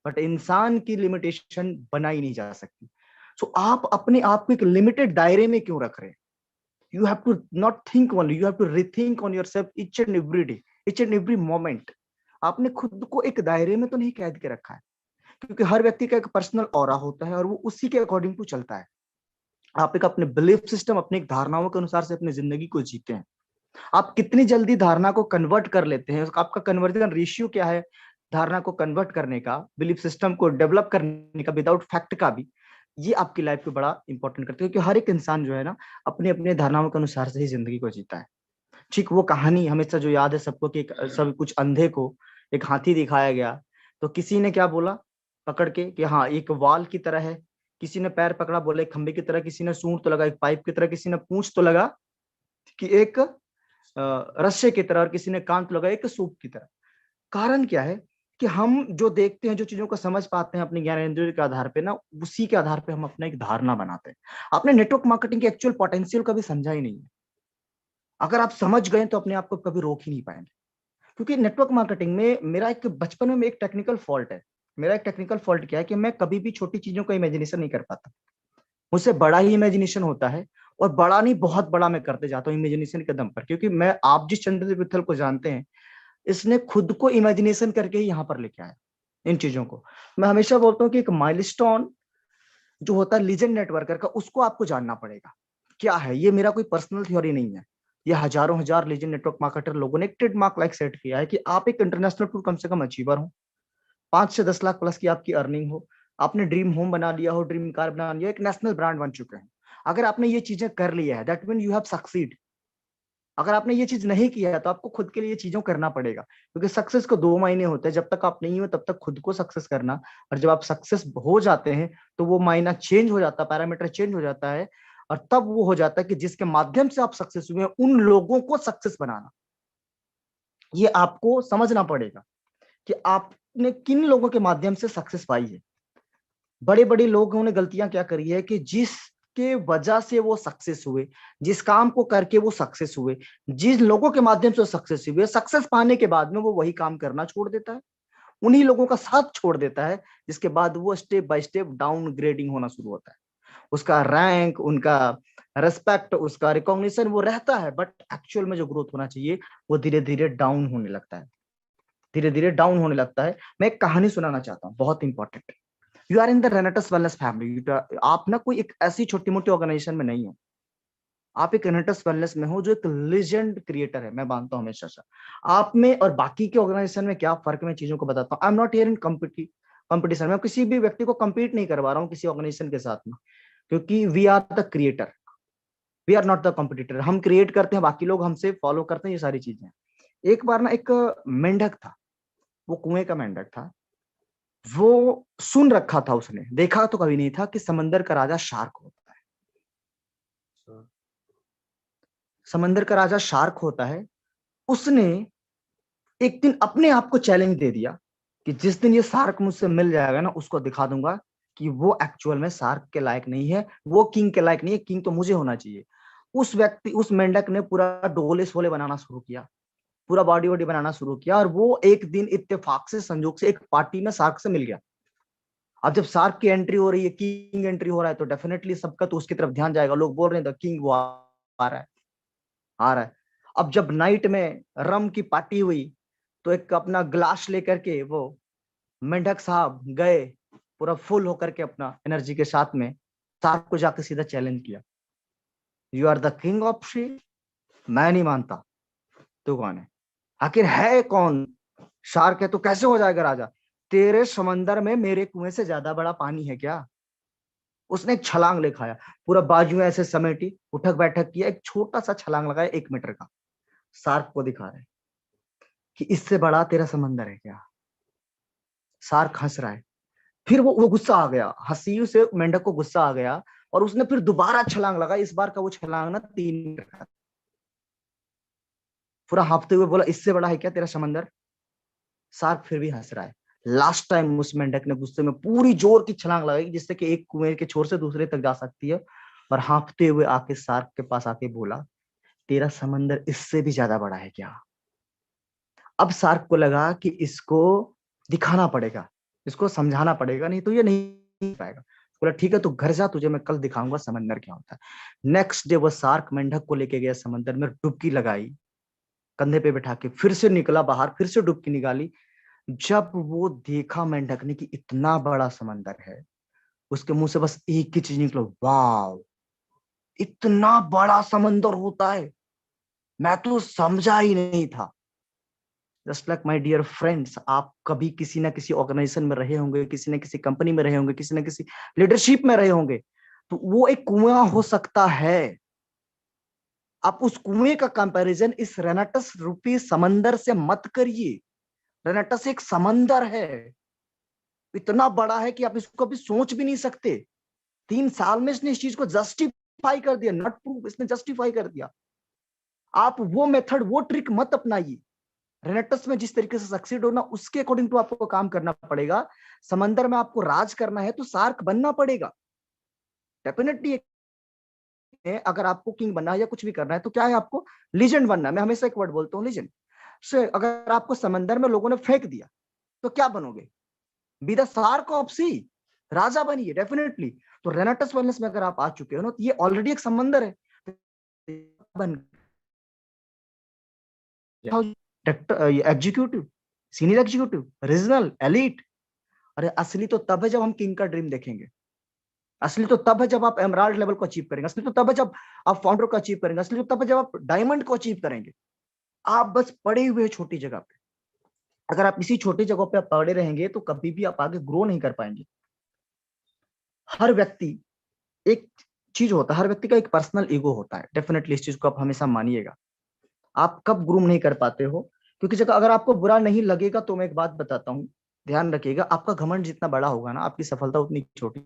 बट इंसान की लिमिटेशन बनाई नहीं जा सकती। सो आप अपने आप को एक लिमिटेड दायरे में क्यों रख रहे हैं? You have to not think only, you have to rethink on yourself each and every day, each and every moment. आपने खुद को एक दायरे में तो नहीं कैद के रखा है। क्योंकि हर व्यक्ति का एक पर्सनल ऑरा होता है और वो उसी के अकॉर्डिंग टू चलता है। आप एक अपने बिलीफ सिस्टम, अपनी धारणाओं के अनुसार से अपनी जिंदगी को जीते हैं। आप कितनी जल्दी धारणा को कन्वर्ट कर लेते हैं, आपका कन्वर्जन रेशियो क्या है धारणा को कन्वर्ट करने का, बिलीफ सिस्टम को डेवलप करने का, विदाउट फैक्ट का भी, ये आपकी लाइफ को बड़ा इंपॉर्टेंट करते हैं, क्योंकि हर एक इंसान जो है ना अपने अपने धारणाओं के अनुसार से ही जिंदगी को जीता है। ठीक वो कहानी हमेशा जो याद है सबको कि सब कुछ अंधे को एक हाथी दिखाया गया, तो किसी ने क्या बोला पकड़ के कि हाँ एक वाल की तरह है, किसी ने पैर पकड़ा बोले एक खंबे की तरह, किसी ने सूंड तो लगा एक पाइप की तरह, किसी ने पूंछ तो लगा कि एक रस्से की तरह, और किसी ने कान तो लगा एक सूप की तरह। कारण क्या है कि हम जो देखते हैं, जो चीजों को समझ पाते हैं अपने ज्ञानेंद्रियों के आधार पे ना, उसी के आधार पे हम अपना एक धारणा बनाते हैं। आपने नेटवर्क मार्केटिंग के एक्चुअल पोटेंशियल कभी समझा ही नहीं है। अगर आप समझ गए तो अपने आप को कभी रोक ही नहीं पाएंगे। क्योंकि नेटवर्क मार्केटिंग में मेरा एक बचपन में एक टेक्निकल फॉल्ट है। मेरा एक टेक्निकल फॉल्ट क्या है कि मैं कभी भी छोटी चीजों का इमेजिनेशन नहीं कर पाता। मुझसे बड़ा ही इमेजिनेशन होता है, और बड़ा नहीं बहुत बड़ा मैं करते जाता हूँ इमेजिनेशन के दम पर। क्योंकि मैं, आप जिस चंद्रदेव विट्ठल को जानते हैं, इसने खुद को इमेजिनेशन करके ही यहाँ पर लेके आया इन चीजों को। मैं हमेशा बोलता हूँ कि एक माइलस्टोन जो होता है लीजेंड नेटवर्कर का, उसको आपको जानना पड़ेगा क्या है। ये मेरा कोई पर्सनल थ्योरी नहीं है, ये हजारों हजार लीजेंड नेटवर्क मार्केटर लोगों ने एक ट्रेडमार्क लाइक सेट किया है कि आप एक इंटरनेशनल टूर कम से कम अचीवर हो, 5 से 10 लाख प्लस की आपकी अर्निंग हो, आपने ड्रीम होम बना लिया हो, ड्रीम कार बना लिया, एक नेशनल ब्रांड बन चुके हैं। अगर आपने ये चीजें कर लिया है that mean you have succeed. अगर आपने ये चीज नहीं किया है तो आपको खुद के लिए ये चीजों करना पड़ेगा, क्योंकि सक्सेस को 2 महीने होते हैं। जब तक आप नहीं हो तब तक खुद को सक्सेस करना, और जब आप सक्सेस हो जाते हैं तो वो मायना चेंज हो जाता है, पैरामीटर चेंज हो जाता है, और तब वो हो जाता है कि जिसके माध्यम से आप सक्सेस हुए हैं उन लोगों को सक्सेस बनाना। ये आपको समझना पड़ेगा कि आपने किन लोगों के माध्यम से सक्सेस पाई है। बड़े बड़े लोगों ने गलतियां क्या करी है कि जिसके वजह से वो सक्सेस हुए, जिस काम को करके वो सक्सेस हुए, जिस लोगों के माध्यम से वो सक्सेस हुए, सक्सेस पाने के बाद में वो वही काम करना छोड़ देता है, उन्हीं लोगों का साथ छोड़ देता है, जिसके बाद वो step by step down grading होना शुरू होता है। उसका रैंक, उनका रेस्पेक्ट, उसका रिकॉग्निशन वो रहता है, बट एक्चुअल में जो ग्रोथ होना चाहिए वो धीरे धीरे डाउन होने लगता है, धीरे धीरे डाउन होने लगता है। मैं एक कहानी सुनाना चाहता हूँ, बहुत important. You are in the Renatus wellness family. आप ना कोई एक ऐसी छोटी मोटी ऑर्गेनाइजेशन में नहीं हो, आप एक रेनेटस वेलनेस में हो जो एक लेजेंड क्रिएटर है। मैं मानता हूँ हमेशा से आप में और बाकी के ऑर्गेनाइजेशन में क्या फर्क है, मैं चीजों को बताता हूँ। I am not here in competition. मैं किसी भी व्यक्ति को compete नहीं करवा रहा हूँ किसी ऑर्गेनाइजेशन के साथ में, क्योंकि we are the creator, we are not the competitor. हम क्रिएट करते हैं, बाकी लोग हमसे फॉलो करते हैं, ये सारी चीजें। एक बार ना एक मेंढक था, वो कुएं का मेंढक था। वो सुन रखा था, उसने देखा तो कभी नहीं था कि समंदर का राजा शार्क होता है। समंदर का राजा शार्क होता है। उसने एक दिन अपने आप को चैलेंज दे दिया कि जिस दिन ये शार्क मुझसे मिल जाएगा ना, उसको दिखा दूंगा कि वो एक्चुअल में शार्क के लायक नहीं है, वो किंग के लायक नहीं है, किंग तो मुझे होना चाहिए। उस मेंढक ने पूरा डोले शोले बनाना शुरू किया, पूरा बॉडी वॉडी बनाना शुरू किया, और वो एक दिन इत्तेफाक से, संजोग से एक पार्टी में शार्क से मिल गया। अब जब शार्क की एंट्री हो रही है, किंग एंट्री हो रहा है, तो डेफिनेटली सबका तो उसकी तरफ ध्यान जाएगा। लोग बोल रहे हैं द किंग वो आ रहा है, आ रहा है। अब जब नाइट में रम की पार्टी हुई, तो एक अपना ग्लास लेकर के वो मेंढक साहब गए पूरा फुल होकर के अपना एनर्जी के साथ में, शार्क को जाकर सीधा चैलेंज किया, you are the king of sea. मैं नहीं मानता, तू कौन है, आखिर है कौन? शार्क है तो कैसे हो जाएगा राजा? तेरे समंदर में मेरे कुएं से ज्यादा बड़ा पानी है क्या? उसने एक छलांग ले खाया, पूरा बाजू ऐसे समेटी, उठक बैठक किया, एक छोटा सा छलांग लगाया 1 मीटर का, शार्क को दिखा रहे कि इससे बड़ा तेरा समंदर है क्या? शार्क हंस रहा है। फिर वो गुस्सा आ गया, हंसी से मेंढक को गुस्सा आ गया, और उसने फिर दोबारा छलांग लगाई। इस बार का वो छलांग ना 3 मीटर का। पूरा हाँफते हुए बोला इससे बड़ा है क्या तेरा समंदर? शार्क फिर भी हंस रहा है। लास्ट टाइम उस मेंढक ने गुस्से में पूरी जोर की छलांग लगाई, जिससे कि एक कुएं के छोर से दूसरे तक जा सकती है, और हाँफते हुए आके शार्क के पास आके बोला तेरा समंदर इससे भी ज्यादा बड़ा है क्या? अब शार्क को लगा कि इसको दिखाना पड़ेगा, इसको समझाना पड़ेगा, नहीं तो ये नहीं पाएगा। बोला ठीक है तू घर जा, तुझे मैं कल दिखाऊंगा समंदर क्या होता है। नेक्स्ट डे वो शार्क मेंढक को लेके गया समंदर में, डुबकी लगाई, कंधे पे बैठा के फिर से निकला बाहर, फिर से डुबकी निकाली। जब वो देखा मेंढक ने कि इतना बड़ा समंदर है, उसके मुंह से बस एक ही चीज निकला, वाव, इतना बड़ा समंदर होता है, मैं तो समझा ही नहीं था। Just like my dear friends, आप कभी किसी ना किसी ऑर्गेनाइजेशन में रहे होंगे, किसी ना किसी कंपनी में रहे होंगे, किसी ना किसी लीडरशिप में रहे होंगे, तो वो एक कुआं हो सकता है। आप उस कुएं का कंपैरिजन इस रेनाटस रूपी समंदर से मत करिए। रेनाटस एक समंदर है, इतना बड़ा है कि आप इसको कभी सोच भी नहीं सकते। 3 साल में इसने इस चीज को जस्टिफाई कर दिया, नॉट प्रूव, इसने जस्टिफाई कर दिया। आप वो मेथड, वो ट्रिक मत अपनाइए। रेनेटस में जिस तरीके से सक्सीड होना, उसके अकॉर्डिंग टू आपको काम करना पड़ेगा। समंदर में आपको राज करना है तो शार्क बनना पड़ेगा डेफिनेटली। अगर आपको किंग बनना है या कुछ भी करना है तो क्या है, आपको लीजेंड बनना है। मैं हमेशा एक वर्ड बोलता हूँ, लीजेंड से। अगर आपको समंदर में लोगों ने फेंक दिया तो क्या बनोगे? बी द शार्क ऑफ सी, राजा बनिए डेफिनेटली। तो रेनेटस वेलनेस में अगर आप आ चुके हो ना, तो ये ऑलरेडी एक समंदर है। बन executive, senior executive, regional, elite. अरे असली तो तब है जब हम किंग का ड्रीम देखेंगे। असली तो तब है जब आप एमराल्ड लेवल को अचीव करेंगे। असली तो तब है जब आप फाउंडर को अचीव करेंगे। असली तो तब है जब आप डायमंड को अचीव करेंगे। आप बस पड़े हुए हैं छोटी जगह पे। अगर आप इसी छोटी जगह पे आप पड़े रहेंगे तो कभी भी आप आगे ग्रो नहीं कर पाएंगे। हर व्यक्ति, एक चीज होता है, हर व्यक्ति का एक पर्सनल ईगो होता है। डेफिनेटली इस चीज को आप हमेशा मानिएगा। आप कब ग्रूम नहीं कर पाते हो? क्योंकि जगह अगर आपको बुरा नहीं लगेगा, तो मैं एक बात बताता हूँ, ध्यान रखिएगा। आपका घमंड जितना बड़ा होगा ना, आपकी सफलता उतनी छोटी,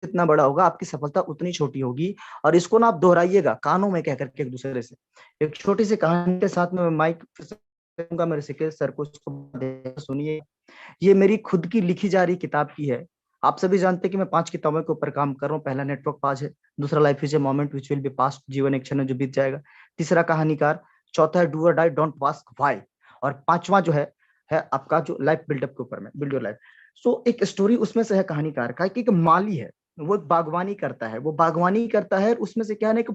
जितना बड़ा होगा आपकी सफलता उतनी छोटी होगी। और इसको ना आप दोहराइएगा कानों में कह करके एक दूसरे से। एक छोटी सी कहानी के साथ में माइक दूंगा मेरे सिके सर को, उसको सुनिए। ये मेरी खुद की लिखी जा रही किताब की है। आप सभी जानते हैं कि मैं 5 किताबों के ऊपर काम कर रहा हूँ। पहला नेटवर्क पास है, दूसरा life is a moment which will be past, जीवन एक क्षण है जो बीत जाएगा, तीसरा कहानीकार, चौथा है डू और डाई डोंट आस्क व्हाई, और पांचवा जो है आपका जो लाइफ बिल्डअप के ऊपर में, बिल्ड योर लाइफ। सो एक स्टोरी उसमें से है कहानीकार का, कि एक माली है, वो एक बागवानी करता है। वो बागवानी करता है, उसमें से क्या है ना, एक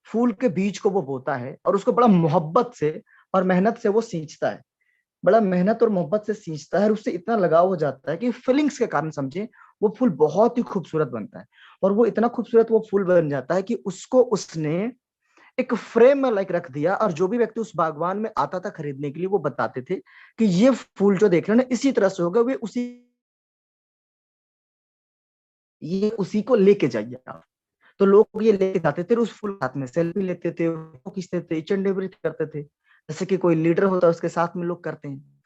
फूल के बीज को वो बोता है, और उसको बड़ा मोहब्बत से और मेहनत से वो सींचता है। बड़ा मेहनत और मोहब्बत से सींचता है, और उससे इतना लगाव हो जाता है कि फीलिंग्स के कारण समझे, वो फूल बहुत ही खूबसूरत बनता है। और वो इतना खूबसूरत वो फूल बन जाता है कि उसको उसने एक फ्रेम में लाइक रख दिया। और जो भी व्यक्ति उस बागवान में आता था खरीदने के लिए, वो बताते थे कि ये फूल जो देख रहे हैं ना, इसी तरह से होगा, ये उसी को लेके जाइए आप। तो लोग ये लेके जाते थे, उस फूल साथ में सेल्फी लेते थे, फोटो खींचते थे, ईच एंड एवरीथिंग करते थे, जैसे कि कोई लीडर होता है उसके साथ में लोग करते हैं।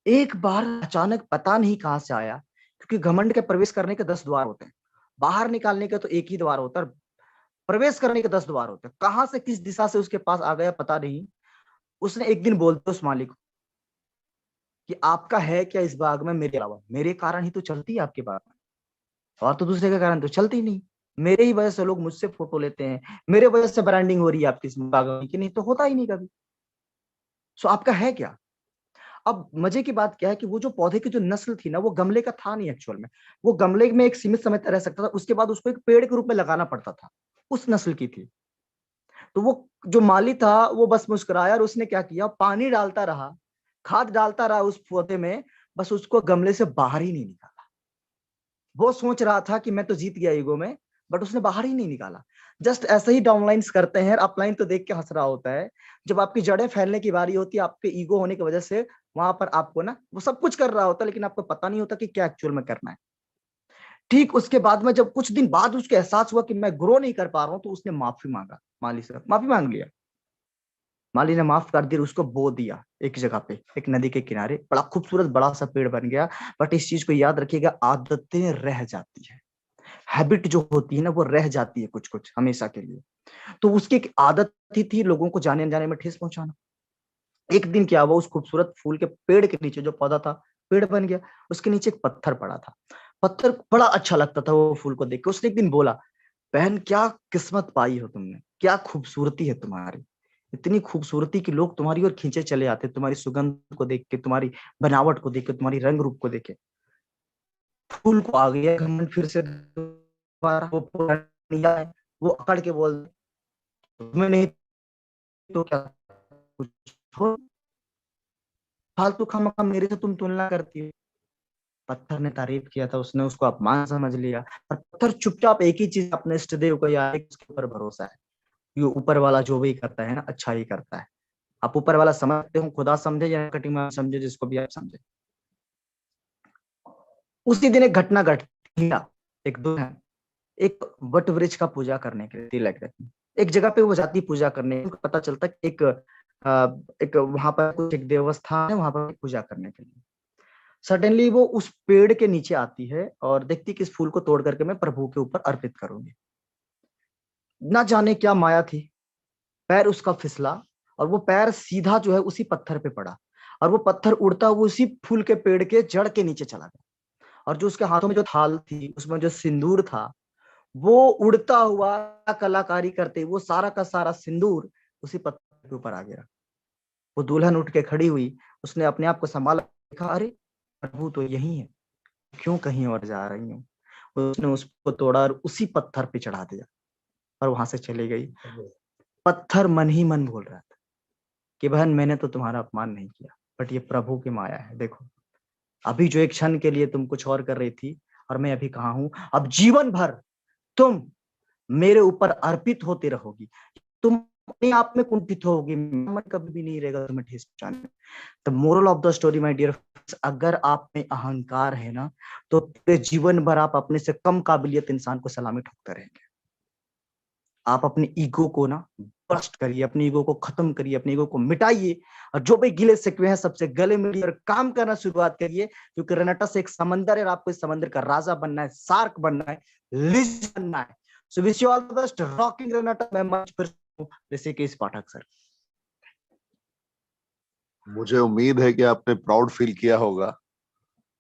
एक बार अचानक पता नहीं कहां से आया, क्योंकि घमंड के प्रवेश करने के 10 द्वार होते हैं, बाहर निकालने के तो एक ही द्वार होता है, प्रवेश करने के 10 द्वार होते हैं। कहां से किस दिशा से उसके पास आ गया पता नहीं। उसने एक दिन बोलते उस मालिक को कि आपका है क्या इस बाग में मेरे अलावा? मेरे कारण ही तो चलती है आपके बाग में, और तो दूसरे के कारण तो चलती नहीं। मेरे ही वजह से लोग मुझसे फोटो लेते हैं, मेरे वजह से ब्रांडिंग हो रही है आपकी इस बागवानी की, नहीं तो होता ही नहीं कभी। सो आपका है क्या? अब मजे की बात क्या है कि वो जो पौधे की जो नस्ल थी ना, वो गमले का था नहीं एक्चुअल में। वो गमले में एक सीमित समय तक रह सकता था, उसके बाद उसको एक पेड़ के रूप में लगाना पड़ता था, उस नस्ल की थी। तो वो जो माली था वो बस मुस्कुराया, और उसने क्या किया, पानी डालता रहा, खाद डालता रहा उस पौधे में, बस उसको गमले से बाहर ही नहीं निकाला। वो सोच रहा था कि मैं तो जीत गया ईगो में, बट उसने बाहर ही नहीं निकाला। जस्ट ऐसे ही डाउनलाइंस करते हैं, अपलाइन तो देख के हंस रहा होता है। जब आपकी जड़ें फैलने की बारी होती है, आपके ईगो होने की वजह से, वहां पर आपको ना वो सब कुछ कर रहा होता है, लेकिन आपको पता नहीं होता कि क्या एक्चुअल में करना है। ठीक उसके बाद में जब कुछ दिन बाद उसको एहसास हुआ कि मैं ग्रो नहीं कर पा रहा हूं, तो उसने माफी मांगा, माली से माफी मांग लिया। माली ने माफ कर दिया, उसको बो दिया एक जगह पे, एक नदी के किनारे, बड़ा खूबसूरत बड़ा सा पेड़ बन गया। बट इस चीज को याद रखिएगा, आदतें रह जाती है, हैबिट जो होती है ना, वो रह जाती है कुछ कुछ हमेशा के लिए। तो उसकी एक आदत थी लोगों को जाने अनजाने में ठेस पहुंचाना। एक दिन क्या हुआ, उस खूबसूरत फूल के पेड़ के नीचे जो पौधा था, पेड़ बन गया, उसके नीचे एक पत्थर पड़ा था। पत्थर बड़ा अच्छा लगता था वो फूल को देख के। उसने एक दिन बोला, बहन क्या किस्मत पाई हो तुमने, क्या खूबसूरती है तुम्हारी, इतनी खूबसूरती कि लोग तुम्हारी ओर खींचे चले आते, तुम्हारी सुगंध को देख के, तुम्हारी बनावट को देख के, तुम्हारी रंग रूप को देखे। फूल को आ गया घमंड फिर से दोबारा, वो पुरानी याद है, वो अकड़ के बोल, तुम्हें नहीं तो क्या, कुछ छोड़, फालतू खामखा मेरे से तुम तुलना करती हो। पत्थर ने तारीफ किया था, उसने उसको अपमान समझ लिया, और पत्थर चुपचाप एक ही चीज अपने इष्ट देव को याद है, उसके ऊपर भरोसा है। ये ऊपर वाला जो भी करता है ना अच्छा ही करता है। आप ऊपर वाला समझते हो, खुदा समझे या कटिंग में समझे, जिसको भी आप समझे। उसी दिन एक घटना घटी, एक दुल्हन एक वट वृक्ष का पूजा करने के लिए लग रही, एक जगह पे वो जाती पूजा करने, पता चलता कि एक वहां पर कुछ एक देवस्थान है, वहां पर पूजा करने के लिए। सडनली वो उस पेड़ के नीचे आती है और देखती कि इस फूल को तोड़ करके मैं प्रभु के ऊपर अर्पित करूंगी। ना जाने क्या माया थी, पैर उसका फिसला और वो पैर सीधा जो है उसी पत्थर पे पड़ा, और वो पत्थर उड़ता हुआ उसी फूल के पेड़ के जड़ के नीचे चला गया। और जो उसके हाथों में जो थाल थी, उसमें जो सिंदूर था, वो उड़ता हुआ कलाकारी करते वो सारा का सारा सिंदूर उसी पत्थर के ऊपर आ गया। वो दुल्हन उठ के खड़ी हुई, उसने अपने आप को संभाला, देखा अरे प्रभु तो यही है, क्यों कहीं और जा रही हूँ। उसने उसको तोड़ा और उसी पत्थर पे चढ़ा दिया और वहां से चली गई। पत्थर मन ही मन बोल रहा था कि बहन मैंने तो तुम्हारा अपमान नहीं किया, बट ये प्रभु की माया है। देखो अभी जो एक क्षण के लिए तुम कुछ और कर रही थी और मैं अभी कहाँ हूं। अब जीवन भर तुम मेरे ऊपर अर्पित होते रहोगी, तुम अपने आप में कुंठित होगी, मन कभी भी नहीं रहेगा तुम्हें ठेस पहुंचाने। The moral of the story my dear, अगर आप में अहंकार है ना, तो पूरे जीवन भर आप अपने से कम काबिलियत इंसान को सलामी ठोकते रहेंगे। आप अपने ईगो को ना बस्ट करिए, अपने ईगो को खत्म करिए, अपने ईगो को मिटाइए, और जो भी गिले शिकवे हैं सबसे गले मिलिए और काम करना शुरुआत करिए। क्योंकि रेनेटस एक समंदर है और आपको इस समंदर का राजा बनना है, शार्क बनना है, लिज बनना है। So wish you all the best, rocking रेनेटस। मैं मंच पर ऋषिकेश पाठक सर। मुझे उम्मीद है कि आपने प्राउड फील किया होगा,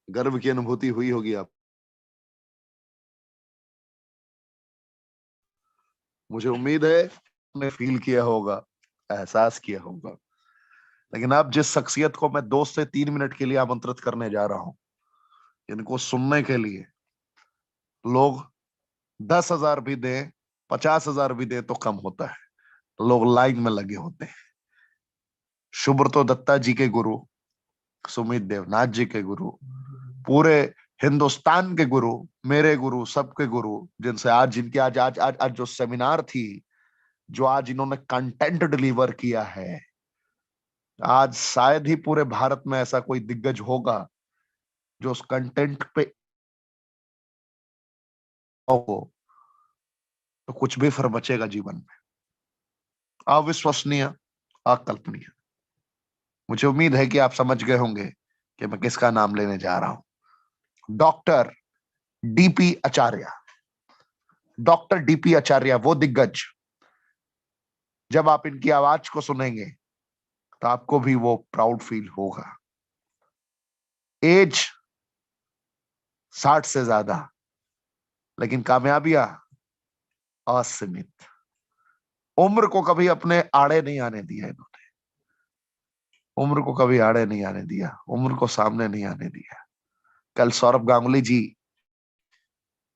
गर्व की अनुभूति हुई होगी आप। मुझे उम्मीद है आपने फील किया होगा, एहसास किया होगा। लेकिन अब जिस शख्सियत को मैं 2 से 3 मिनट के लिए आमंत्रित करने जा रहा हूं, इनको सुनने के लिए लोग 10,000 भी दें, 50,000 भी दें तो कम होता है। लोग लाइन में लगे होते हैं। सुब्रतो दत्ता जी के गुरु, सुमित देवनाथ जी के गुरु, पूरे हिंदुस्तान के गुरु, मेरे गुरु, सबके गुरु, जिनसे आज जिनकी आज आज आज आज जो सेमिनार थी, जो आज इन्होंने कंटेंट डिलीवर किया है, आज शायद ही पूरे भारत में ऐसा कोई दिग्गज होगा जो उस कंटेंट पे हो, तो कुछ भी फर्क बचेगा जीवन में। अविश्वसनीय, अकल्पनीय। मुझे उम्मीद है कि आप समझ गए होंगे कि मैं किसका नाम लेने जा रहा हूं। डॉक्टर डीपी आचार्य। डॉक्टर डीपी आचार्य वो दिग्गज, जब आप इनकी आवाज को सुनेंगे तो आपको भी वो प्राउड फील होगा। एज 60 से ज्यादा, लेकिन कामयाबियां असीमित। उम्र को कभी अपने आड़े नहीं आने दिया इन्होंने, उम्र को कभी आड़े नहीं आने दिया, उम्र को सामने नहीं आने दिया। कल सौरभ गांगुली जी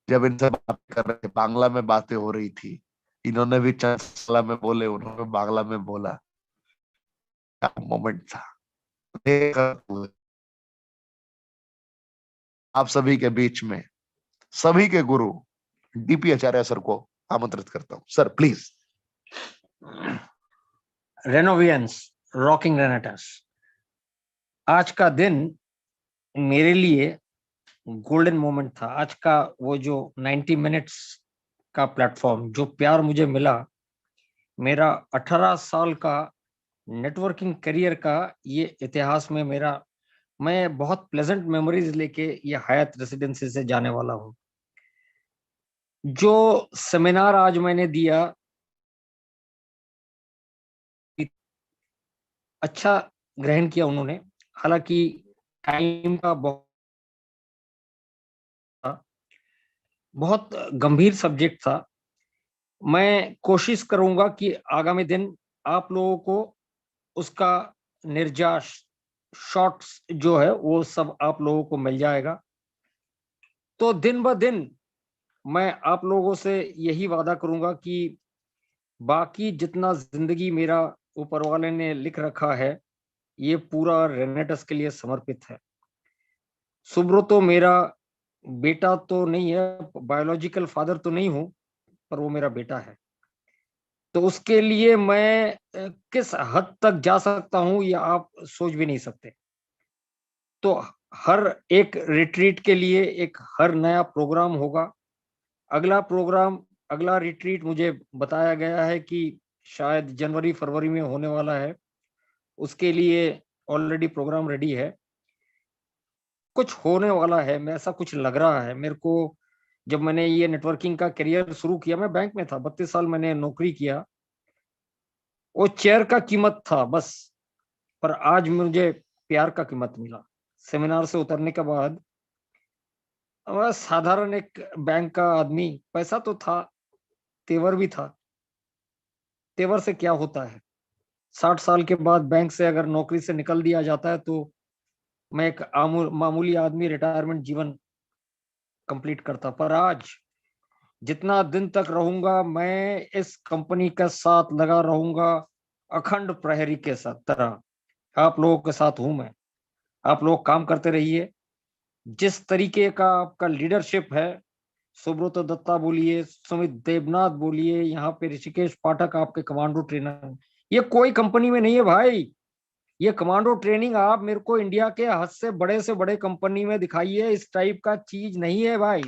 जब इनसे बात कर रहे थे, बांग्ला में बातें हो रही थी, इन्होंने भी बांग्ला में बोले, उन्होंने बांग्ला में बोला। क्या मोमेंट था। आप सभी के बीच में सभी के गुरु डीपी आचार्य सर को आमंत्रित करता हूं। Sir please. रेनोवियंस, रॉकिंग रेनेटस, आज का दिन मेरे लिए गोल्डन मोमेंट था। आज का वो जो 90 मिनट्स का प्लेटफॉर्म, जो प्यार मुझे मिला, मेरा 18 साल का नेटवर्किंग करियर का ये इतिहास में मेरा, मैं बहुत प्लेजेंट मेमोरीज लेके ये हयात रेसिडेंसी से जाने वाला हूँ। जो सेमिनार आज मैंने दिया, अच्छा ग्रहण किया उन्होंने। हालांकि टाइम का बहुत गंभीर सब्जेक्ट था। मैं कोशिश करूंगा कि आगामी दिन आप लोगों को उसका निर्जाश शॉर्ट्स जो है वो सब आप लोगों को मिल जाएगा। तो दिन ब दिन मैं आप लोगों से यही वादा करूंगा कि बाकी जितना जिंदगी मेरा ऊपर वाले ने लिख रखा है, ये पूरा रेनेटस के लिए समर्पित है। सुब्रतो मेरा बेटा तो नहीं है, बायोलॉजिकल फादर तो नहीं हूं, पर वो मेरा बेटा है। तो उसके लिए मैं किस हद तक जा सकता हूं ये आप सोच भी नहीं सकते। तो हर एक रिट्रीट के लिए एक हर नया प्रोग्राम होगा। अगला रिट्रीट मुझे बताया गया है कि शायद जनवरी फरवरी में होने वाला है। उसके लिए ऑलरेडी प्रोग्राम रेडी है। कुछ होने वाला है, मैं ऐसा कुछ लग रहा है मेरे को। जब मैंने ये नेटवर्किंग का करियर शुरू किया, मैं बैंक में था, 32 साल मैंने नौकरी किया। वो चेयर का कीमत था बस, पर आज मुझे प्यार का कीमत मिला। सेमिनार से उतरने के बाद मैं साधारण एक बैंक का आदमी, पैसा तो था, तेवर भी था। तेवर से क्या होता है? 60 साल के बाद बैंक से अगर नौकरी से निकल दिया जाता है तो मैं एक मामूली आदमी रिटायरमेंट जीवन कंप्लीट करता। पर आज जितना दिन तक रहूंगा मैं इस कंपनी के साथ लगा रहूंगा, अखंड प्रहरी के साथ तरह आप लोगों के साथ हूं मैं। आप लोग काम करते रहिए। जिस तरीके का आपका लीडरशिप है, सुब्रत दत्ता बोलिए, सुमित देवनाथ बोलिए, यहाँ पे ऋषिकेश पाठक आपके कमांडो ट्रेनर, ये कोई कंपनी में नहीं है भाई। ये कमांडो ट्रेनिंग आप मेरे को इंडिया के हद से बड़े कंपनी में दिखाइए। इस टाइप का चीज नहीं है भाई।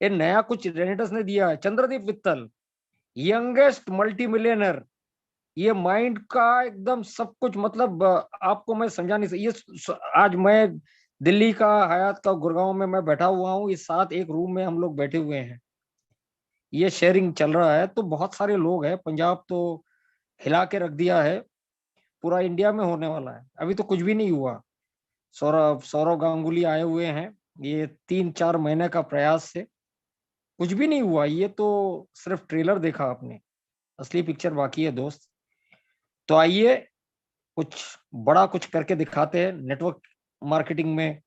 ये नया कुछ रेनेटस ने दिया है। चंद्रदीप वित्तल, यंगेस्ट मल्टी मिलियनर, ये माइंड का एकदम सब कुछ, मतलब आपको मैं समझा नहीं सकता। ये आज मैं दिल्ली का हयात का गुड़गांव में मैं बैठा हुआ हूँ, इस साथ एक रूम में हम लोग बैठे हुए हैं, ये शेयरिंग चल रहा है। तो बहुत सारे लोग हैं। पंजाब तो हिला के रख दिया है, पूरा इंडिया में होने वाला है। अभी तो कुछ भी नहीं हुआ। सौरव गांगुली आए हुए हैं, ये 3-4 महीने का प्रयास से कुछ भी नहीं हुआ। ये तो सिर्फ ट्रेलर देखा आपने, असली पिक्चर बाकी है दोस्त। तो आइए कुछ बड़ा कुछ करके दिखाते हैं। नेटवर्क मार्केटिंग में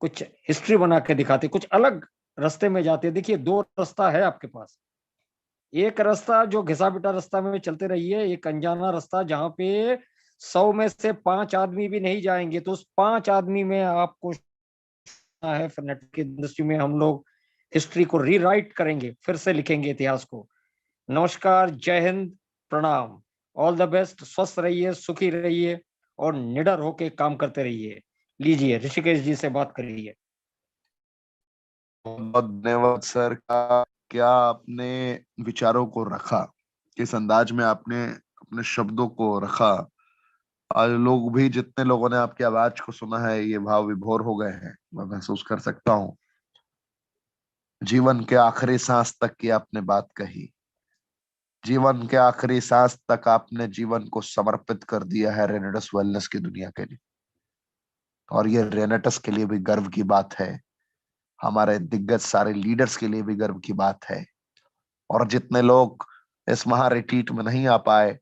कुछ हिस्ट्री बना के दिखाते, कुछ अलग रास्ते में जाते हैं। देखिए, 2 रास्ता है आपके पास। एक रास्ता जो घिसा पिटा रास्ता में चलते रहिए, एक अनजाना रास्ता जहां पे 100 में से 5 आदमी भी नहीं जाएंगे, तो उस 5 आदमी में आपको है। फिर नेटवर्क की इंडस्ट्री में हम लोग हिस्ट्री को रीराइट करेंगे, फिर से लिखेंगे इतिहास को। नमस्कार, जय हिंद, प्रणाम, ऑल द बेस्ट। स्वस्थ रहिए, सुखी रहिए और निडर होके काम करते रहिए। लीजिए ऋषिकेश जी से बात करिए। बहुत धन्यवाद सर का, क्या आपने विचारों को रखा, किस अंदाज में आपने अपने शब्दों को रखा। आज लोग भी, जितने लोगों ने आपकी आवाज को सुना है, ये भाव विभोर हो गए हैं, मैं महसूस कर सकता हूँ। जीवन के आखिरी सांस तक की आपने बात कही। जीवन के आखिरी सांस तक आपने जीवन को समर्पित कर दिया है रेनेटस वेलनेस की दुनिया के लिए। और ये रेनेटस के लिए भी गर्व की बात है, हमारे दिग्गज सारे लीडर्स के लिए भी गर्व की बात है। और जितने लोग इस महा रिट्रीट में नहीं आ पाए,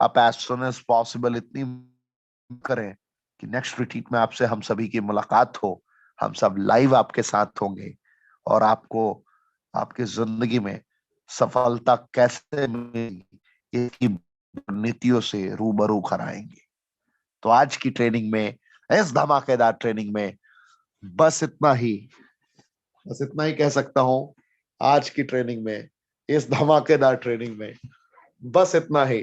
आप एज सुन एज पॉसिबल इतनी करें कि नेक्स्ट रिट्रीट में आपसे हम सभी की मुलाकात हो। हम सब लाइव आपके साथ होंगे और आपको आपकी जिंदगी में सफलता कैसे मिलेगी इसकी नीतियों से रूबरू कराएंगे। तो आज की ट्रेनिंग में, इस धमाकेदार ट्रेनिंग में बस इतना ही कह सकता हूं। आज की ट्रेनिंग में, इस धमाकेदार ट्रेनिंग में बस इतना ही।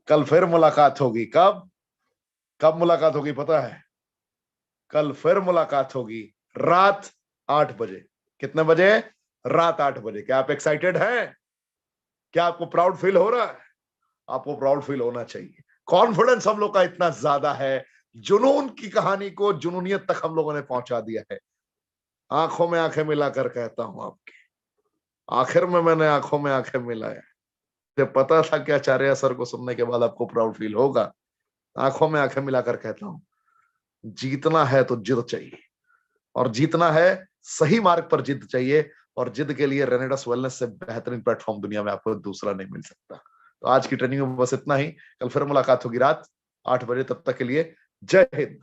कल फिर मुलाकात होगी। कब मुलाकात होगी पता है? कल फिर मुलाकात होगी रात 8 बजे। कितने बजे? रात 8 बजे। क्या आप एक्साइटेड हैं? क्या आपको प्राउड फील हो रहा है? आपको प्राउड फील होना चाहिए। कॉन्फिडेंस हम लोग का इतना ज्यादा है, जुनून की कहानी को जुनूनियत तक हम लोगों ने पहुंचा दिया है। आंखों में आंखें मिलाकर कहता हूं आपके, आखिर में मैंने आंखों में आंखें मिलाया। मुझे पता था कि आचार्य सर को सुनने के बाद आपको प्राउड फील होगा। आंखों में आंखें मिलाकर कहता हूं, जीतना है तो जिद चाहिए, और जीतना है सही मार्ग पर जिद चाहिए। और जिद के लिए रेनेटस वेलनेस से बेहतरीन प्लेटफॉर्म दुनिया में आपको दूसरा नहीं मिल सकता। तो आज की ट्रेनिंग में बस इतना ही। कल फिर मुलाकात होगी रात 8 बजे। तब तक के लिए जय हिंद।